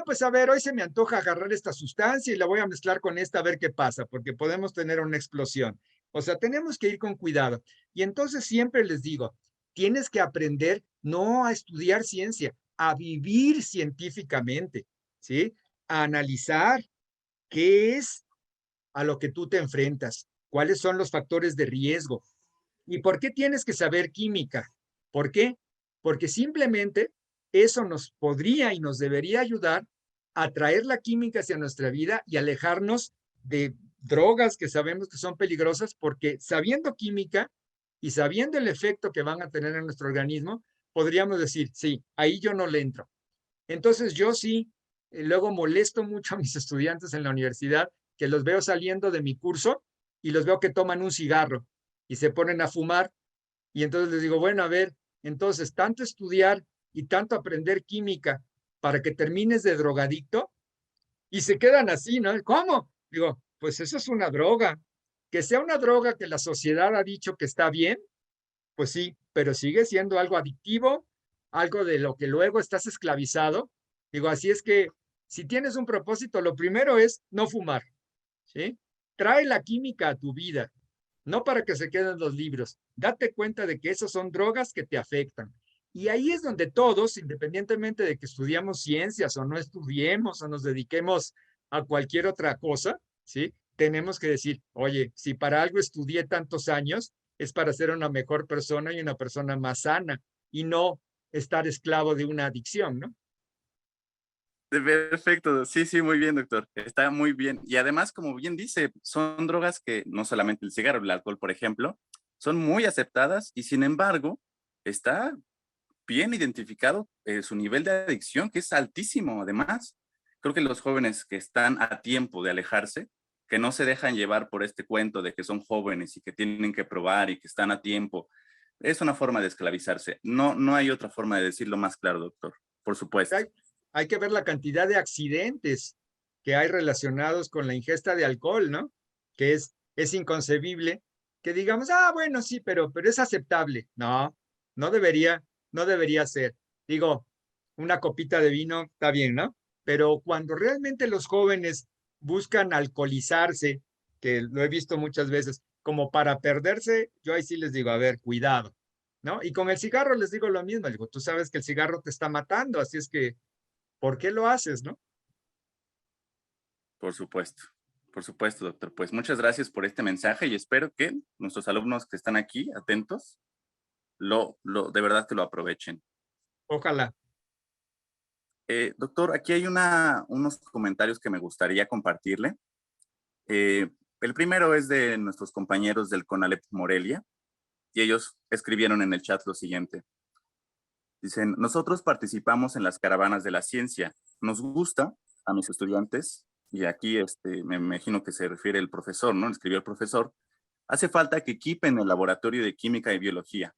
pues a ver, hoy se me antoja agarrar esta sustancia y la voy a mezclar con esta a ver qué pasa, porque podemos tener una explosión. O sea, tenemos que ir con cuidado. Y entonces siempre les digo, tienes que aprender no a estudiar ciencia, a vivir científicamente, ¿sí? A analizar qué es a lo que tú te enfrentas, cuáles son los factores de riesgo y por qué tienes que saber química. ¿Por qué? Porque simplemente eso nos podría y nos debería ayudar a traer la química hacia nuestra vida y alejarnos de drogas que sabemos que son peligrosas, porque sabiendo química y sabiendo el efecto que van a tener en nuestro organismo, podríamos decir, sí, ahí yo no le entro. Entonces yo sí, luego molesto mucho a mis estudiantes en la universidad, que los veo saliendo de mi curso y los veo que toman un cigarro y se ponen a fumar. Y entonces les digo, bueno, a ver, entonces tanto estudiar y tanto aprender química para que termines de drogadicto y se quedan así, ¿no? ¿Cómo? Digo, pues eso es una droga. Que sea una droga que la sociedad ha dicho que está bien, pues sí, pero sigue siendo algo adictivo, algo de lo que luego estás esclavizado. Digo, así es que si tienes un propósito, lo primero es no fumar, ¿sí? Trae la química a tu vida, no para que se queden los libros. Date cuenta de que esas son drogas que te afectan. Y ahí es donde todos, independientemente de que estudiamos ciencias o no estudiemos o nos dediquemos a cualquier otra cosa, ¿sí? Tenemos que decir, oye, si para algo estudié tantos años, es para ser una mejor persona y una persona más sana y no estar esclavo de una adicción, ¿no? Perfecto, sí, sí, muy bien, doctor. Está muy bien. Y además, como bien dice, son drogas que no solamente el cigarro, el alcohol, por ejemplo, son muy aceptadas y sin embargo, está bien identificado su nivel de adicción, que es altísimo. Además, creo que los jóvenes que están a tiempo de alejarse, que no se dejan llevar por este cuento de que son jóvenes y que tienen que probar y que están a tiempo, es una forma de esclavizarse. No hay otra forma de decirlo más claro, doctor, por supuesto. Hay que ver la cantidad de accidentes que hay relacionados con la ingesta de alcohol, ¿no? Que es inconcebible que digamos, bueno, sí, pero es aceptable. No, no debería ser. Digo, una copita de vino está bien, ¿no? Pero cuando realmente los jóvenes buscan alcoholizarse, que lo he visto muchas veces, como para perderse, yo ahí sí les digo, a ver, cuidado, ¿no? Y con el cigarro les digo lo mismo, digo, tú sabes que el cigarro te está matando, así es que ¿por qué lo haces, no? Por supuesto, doctor. Pues muchas gracias por este mensaje y espero que nuestros alumnos que están aquí atentos, de verdad que lo aprovechen. Ojalá. Doctor, aquí hay unos comentarios que me gustaría compartirle. El primero es de nuestros compañeros del CONALEP Morelia y ellos escribieron en el chat lo siguiente. Dicen, nosotros participamos en las caravanas de la ciencia. Nos gusta a mis estudiantes, y aquí me imagino que se refiere el profesor, ¿no? Escribió el profesor. Hace falta que equipen el laboratorio de química y biología.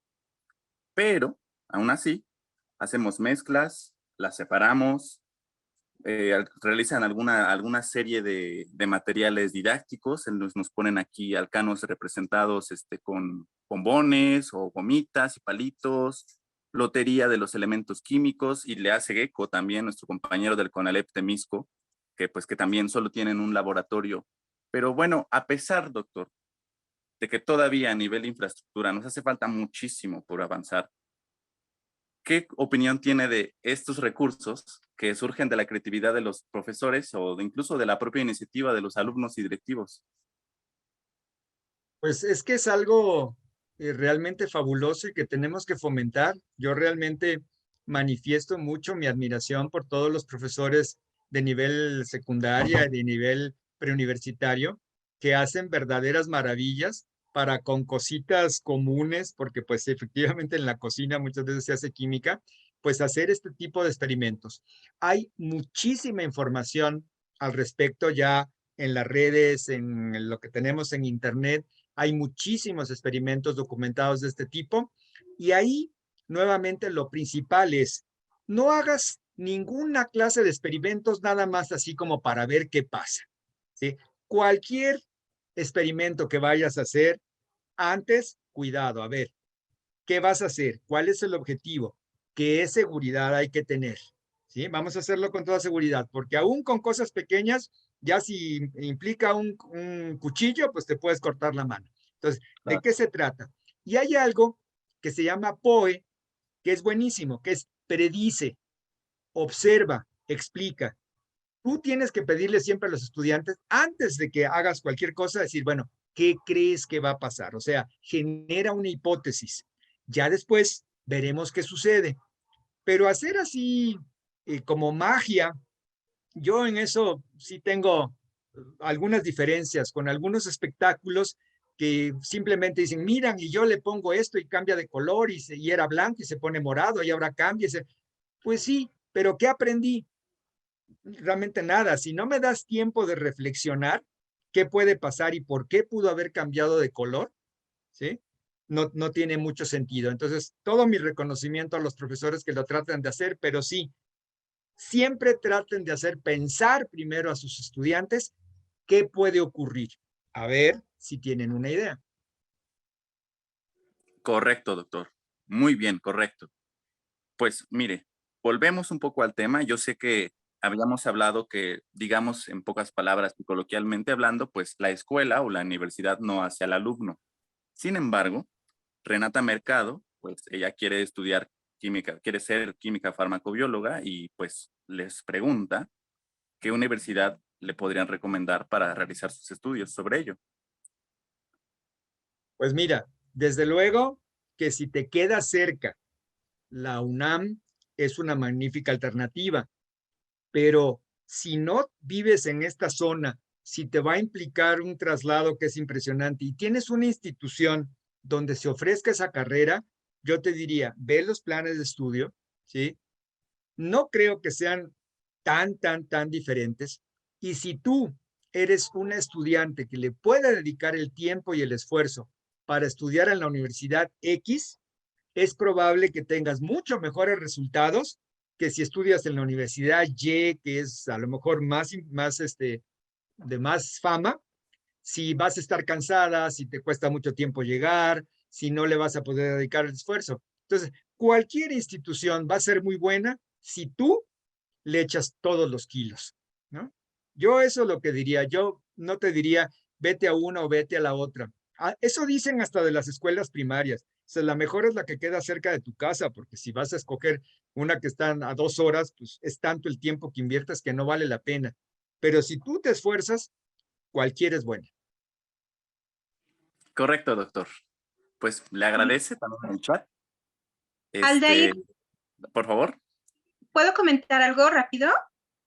pero aún así hacemos mezclas, las separamos, realizan alguna serie de materiales didácticos, nos ponen aquí alcanos representados con bombones o gomitas y palitos, lotería de los elementos químicos, y le hace eco también nuestro compañero del CONALEP Temisco, que también solo tienen un laboratorio. Pero bueno, a pesar, doctor, de que todavía a nivel de infraestructura nos hace falta muchísimo por avanzar, ¿qué opinión tiene de estos recursos que surgen de la creatividad de los profesores o incluso de la propia iniciativa de los alumnos y directivos? Pues es que es algo realmente fabuloso y que tenemos que fomentar. Yo realmente manifiesto mucho mi admiración por todos los profesores de nivel secundaria y de nivel preuniversitario que hacen verdaderas maravillas para con cositas comunes, porque pues efectivamente en la cocina muchas veces se hace química, pues hacer este tipo de experimentos. Hay muchísima información al respecto ya en las redes, en lo que tenemos en internet. Hay muchísimos experimentos documentados de este tipo y ahí nuevamente lo principal es no hagas ninguna clase de experimentos nada más así como para ver qué pasa, ¿sí? Cualquier experimento que vayas a hacer, antes, cuidado, a ver, ¿qué vas a hacer? ¿Cuál es el objetivo? ¿Qué seguridad hay que tener? ¿Sí? Vamos a hacerlo con toda seguridad, porque aún con cosas pequeñas, ya si implica un cuchillo, pues te puedes cortar la mano. Entonces, ¿de qué se trata? Y hay algo que se llama POE, que es buenísimo, que es predice, observa, explica. Tú tienes que pedirle siempre a los estudiantes, antes de que hagas cualquier cosa, decir, bueno, ¿qué crees que va a pasar? O sea, genera una hipótesis. Ya después veremos qué sucede. Pero hacer así como magia, yo en eso sí tengo algunas diferencias con algunos espectáculos que simplemente dicen, miran, y yo le pongo esto y cambia de color y era blanco y se pone morado y ahora cambia. Pues sí, pero ¿qué aprendí? Realmente nada. Si no me das tiempo de reflexionar qué puede pasar y por qué pudo haber cambiado de color, ¿sí? No tiene mucho sentido. Entonces, todo mi reconocimiento a los profesores que lo tratan de hacer, pero sí, siempre traten de hacer pensar primero a sus estudiantes qué puede ocurrir. A ver si tienen una idea. Correcto, doctor. Muy bien, correcto. Pues mire, volvemos un poco al tema. Yo sé que habíamos hablado que, digamos en pocas palabras y coloquialmente hablando, pues la escuela o la universidad no hace al alumno. Sin embargo, Renata Mercado, pues ella quiere estudiar química, quiere ser química farmacobióloga y pues les pregunta qué universidad le podrían recomendar para realizar sus estudios sobre ello. Pues mira, desde luego que si te queda cerca, la UNAM es una magnífica alternativa, pero si no vives en esta zona, si te va a implicar un traslado que es impresionante y tienes una institución donde se ofrezca esa carrera, yo te diría, ve los planes de estudio, ¿sí? No creo que sean tan diferentes. Y si tú eres un estudiante que le puede dedicar el tiempo y el esfuerzo para estudiar en la Universidad X, es probable que tengas mucho mejores resultados que si estudias en la Universidad Y, que es a lo mejor de más fama, si vas a estar cansada, si te cuesta mucho tiempo llegar, si no le vas a poder dedicar el esfuerzo. Entonces, cualquier institución va a ser muy buena si tú le echas todos los kilos, ¿no? Yo eso es lo que diría. Yo no te diría, vete a una o vete a la otra. Eso dicen hasta de las escuelas primarias. O sea, la mejor es la que queda cerca de tu casa, porque si vas a escoger una que está a 2 horas, pues es tanto el tiempo que inviertes que no vale la pena. Pero si tú te esfuerzas, cualquiera es buena. Correcto, doctor. Pues le agradece también en el chat. Aldair, Por favor. ¿puedo comentar algo rápido?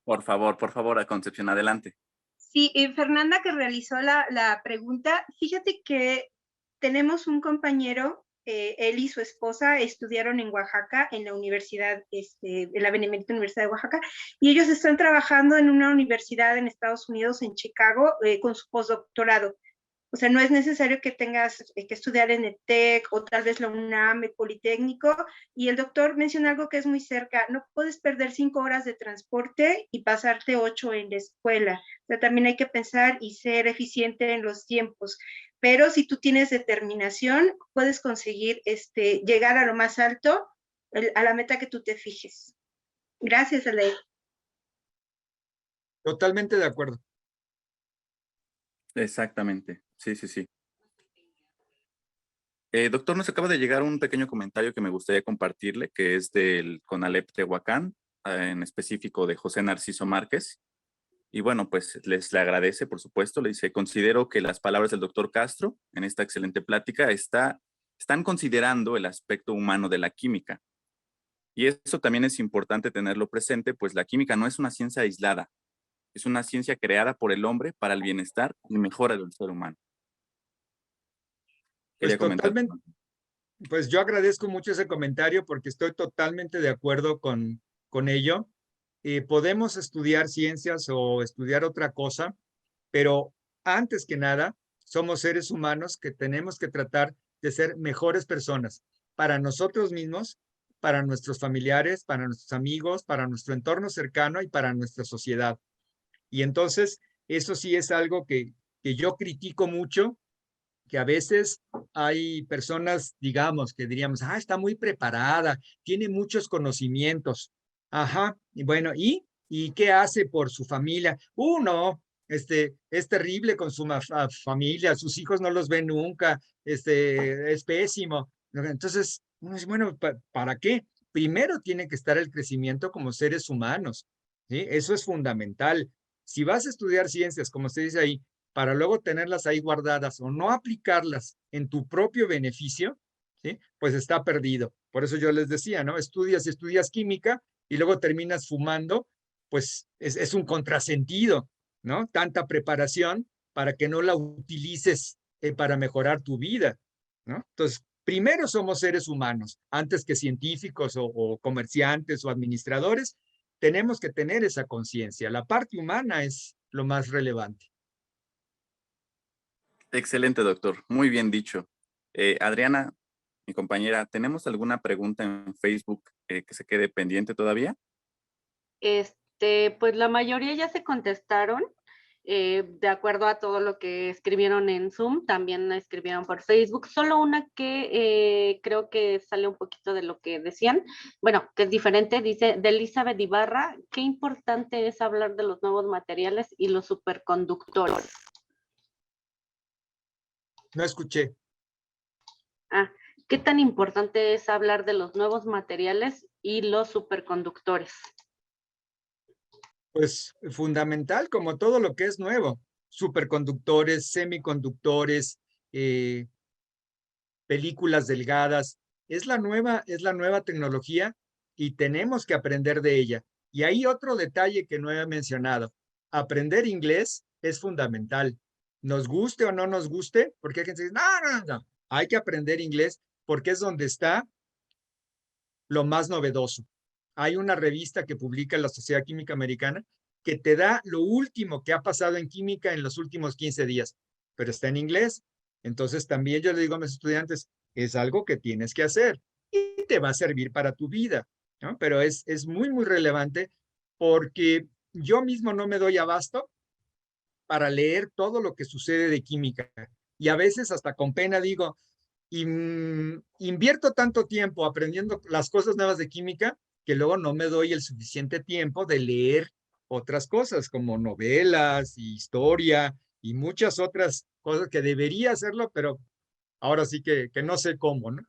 Por favor, a Concepción, adelante. Sí, Fernanda que realizó la pregunta, fíjate que tenemos un compañero, él y su esposa estudiaron en Oaxaca, en la universidad, en la Benemérita Universidad de Oaxaca, y ellos están trabajando en una universidad en Estados Unidos, en Chicago, con su postdoctorado. O sea, no es necesario que tengas que estudiar en el TEC o tal vez la UNAM, el Politécnico. Y el doctor menciona algo que es muy cerca. No puedes perder 5 horas de transporte y pasarte 8 en la escuela. O sea, también hay que pensar y ser eficiente en los tiempos. Pero si tú tienes determinación, puedes conseguir llegar a lo más alto, a la meta que tú te fijes. Gracias, Ale. Totalmente de acuerdo. Exactamente. Sí, sí, sí. Doctor, nos acaba de llegar un pequeño comentario que me gustaría compartirle, que es del CONALEP Tehuacán, en específico de José Narciso Márquez. Y bueno, pues le agradece, por supuesto. Le dice, considero que las palabras del doctor Castro en esta excelente plática están considerando el aspecto humano de la química. Y eso también es importante tenerlo presente, pues la química no es una ciencia aislada, es una ciencia creada por el hombre para el bienestar y mejora del ser humano. Pues Quería comentar. totalmente, pues yo agradezco mucho ese comentario porque estoy totalmente de acuerdo con ello. Podemos estudiar ciencias o estudiar otra cosa, pero antes que nada, somos seres humanos que tenemos que tratar de ser mejores personas para nosotros mismos, para nuestros familiares, para nuestros amigos, para nuestro entorno cercano y para nuestra sociedad. Y entonces, eso sí es algo que yo critico mucho, que a veces hay personas, digamos, que diríamos, está muy preparada, tiene muchos conocimientos. Ajá, y bueno, ¿y qué hace por su familia? No, es terrible con su familia, sus hijos no los ven nunca, es pésimo. Entonces, bueno, ¿para qué? Primero tiene que estar el crecimiento como seres humanos, ¿sí? Eso es fundamental. Si vas a estudiar ciencias, como se dice ahí, para luego tenerlas ahí guardadas o no aplicarlas en tu propio beneficio, ¿sí? Pues está perdido. Por eso yo les decía, ¿no? Estudias y estudias química y luego terminas fumando, pues es un contrasentido, ¿no? Tanta preparación para que no la utilices para mejorar tu vida, ¿no? Entonces, primero somos seres humanos, antes que científicos o comerciantes o administradores, tenemos que tener esa conciencia. La parte humana es lo más relevante. Excelente, doctor. Muy bien dicho. Adriana, mi compañera, ¿tenemos alguna pregunta en Facebook que se quede pendiente todavía? Pues la mayoría ya se contestaron, de acuerdo a todo lo que escribieron en Zoom, también escribieron por Facebook. Solo una que creo que sale un poquito de lo que decían, bueno, que es diferente, dice de Elizabeth Ibarra, qué importante es hablar de los nuevos materiales y los superconductores. No escuché. ¿Qué tan importante es hablar de los nuevos materiales y los superconductores? Pues fundamental, como todo lo que es nuevo. Superconductores, semiconductores, películas delgadas. Es la nueva tecnología y tenemos que aprender de ella. Y hay otro detalle que no he mencionado. Aprender inglés es fundamental. Nos guste o no nos guste, porque hay gente que dice, no. Hay que aprender inglés porque es donde está lo más novedoso. Hay una revista que publica la Sociedad Química Americana que te da lo último que ha pasado en química en los últimos 15 días, pero está en inglés. Entonces también yo le digo a mis estudiantes, es algo que tienes que hacer y te va a servir para tu vida, ¿no? Pero es muy, muy relevante porque yo mismo no me doy abasto para leer todo lo que sucede de química. Y a veces hasta con pena digo, invierto tanto tiempo aprendiendo las cosas nuevas de química que luego no me doy el suficiente tiempo de leer otras cosas como novelas, historia y muchas otras cosas que debería hacerlo, pero ahora sí que no sé cómo, ¿no?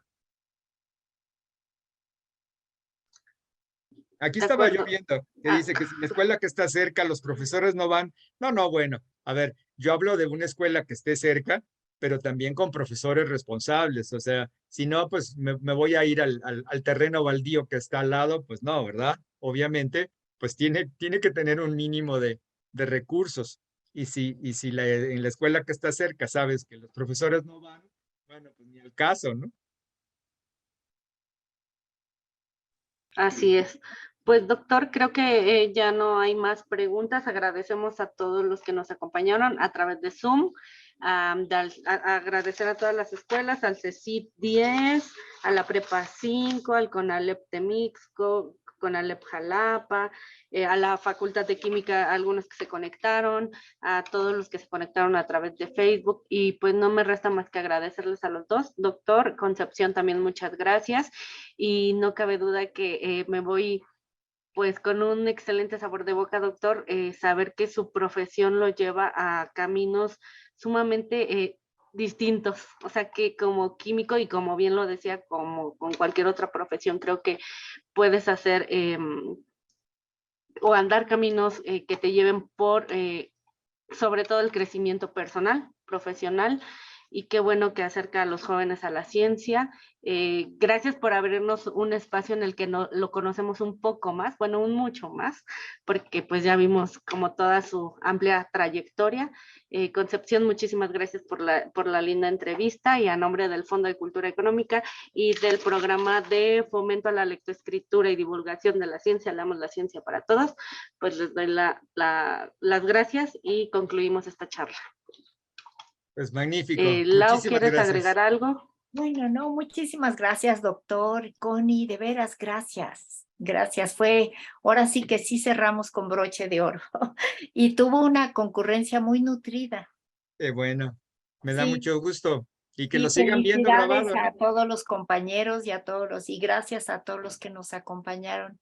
Aquí De estaba yo acuerdo. viendo que dice que si la escuela que está cerca, los profesores no van. No, bueno, a ver, yo hablo de una escuela que esté cerca, pero también con profesores responsables. O sea, si no, pues me voy a ir al terreno baldío que está al lado, pues no, ¿verdad? Obviamente, pues tiene que tener un mínimo de recursos. Y si en la escuela que está cerca sabes que los profesores no van, bueno, pues ni el caso, ¿no? Así es. Pues doctor, creo que ya no hay más preguntas. Agradecemos a todos los que nos acompañaron a través de Zoom. agradecer a todas las escuelas, al CECIP 10, a la Prepa 5, al CONALEP Temixco, CONALEP Jalapa, a la Facultad de Química, algunos que se conectaron, a todos los que se conectaron a través de Facebook, y pues no me resta más que agradecerles a los dos. Doctor Concepción, también muchas gracias, y no cabe duda que me voy pues con un excelente sabor de boca, doctor, saber que su profesión lo lleva a caminos sumamente distintos, o sea que como químico y como bien lo decía, como con cualquier otra profesión, creo que puedes hacer o andar caminos que te lleven por sobre todo el crecimiento personal, profesional, y qué bueno que acerca a los jóvenes a la ciencia. Gracias por abrirnos un espacio en el que lo conocemos un poco más, bueno, un mucho más, porque pues ya vimos como toda su amplia trayectoria. Concepción, muchísimas gracias por la linda entrevista, y a nombre del Fondo de Cultura Económica y del programa de fomento a la lectoescritura y divulgación de la ciencia, Leamos la Ciencia para Todos, pues les doy las gracias y concluimos esta charla. Pues magnífico. Lau, Muchísimas ¿quieres gracias. agregar algo? Bueno, no, muchísimas gracias, doctor Connie, de veras, gracias. Gracias, ahora sí que sí cerramos con broche de oro y tuvo una concurrencia muy nutrida. Bueno, me da Sí. mucho gusto y que Y lo sigan viendo grabado. felicidades a todos los compañeros y a todos y gracias a todos los que nos acompañaron.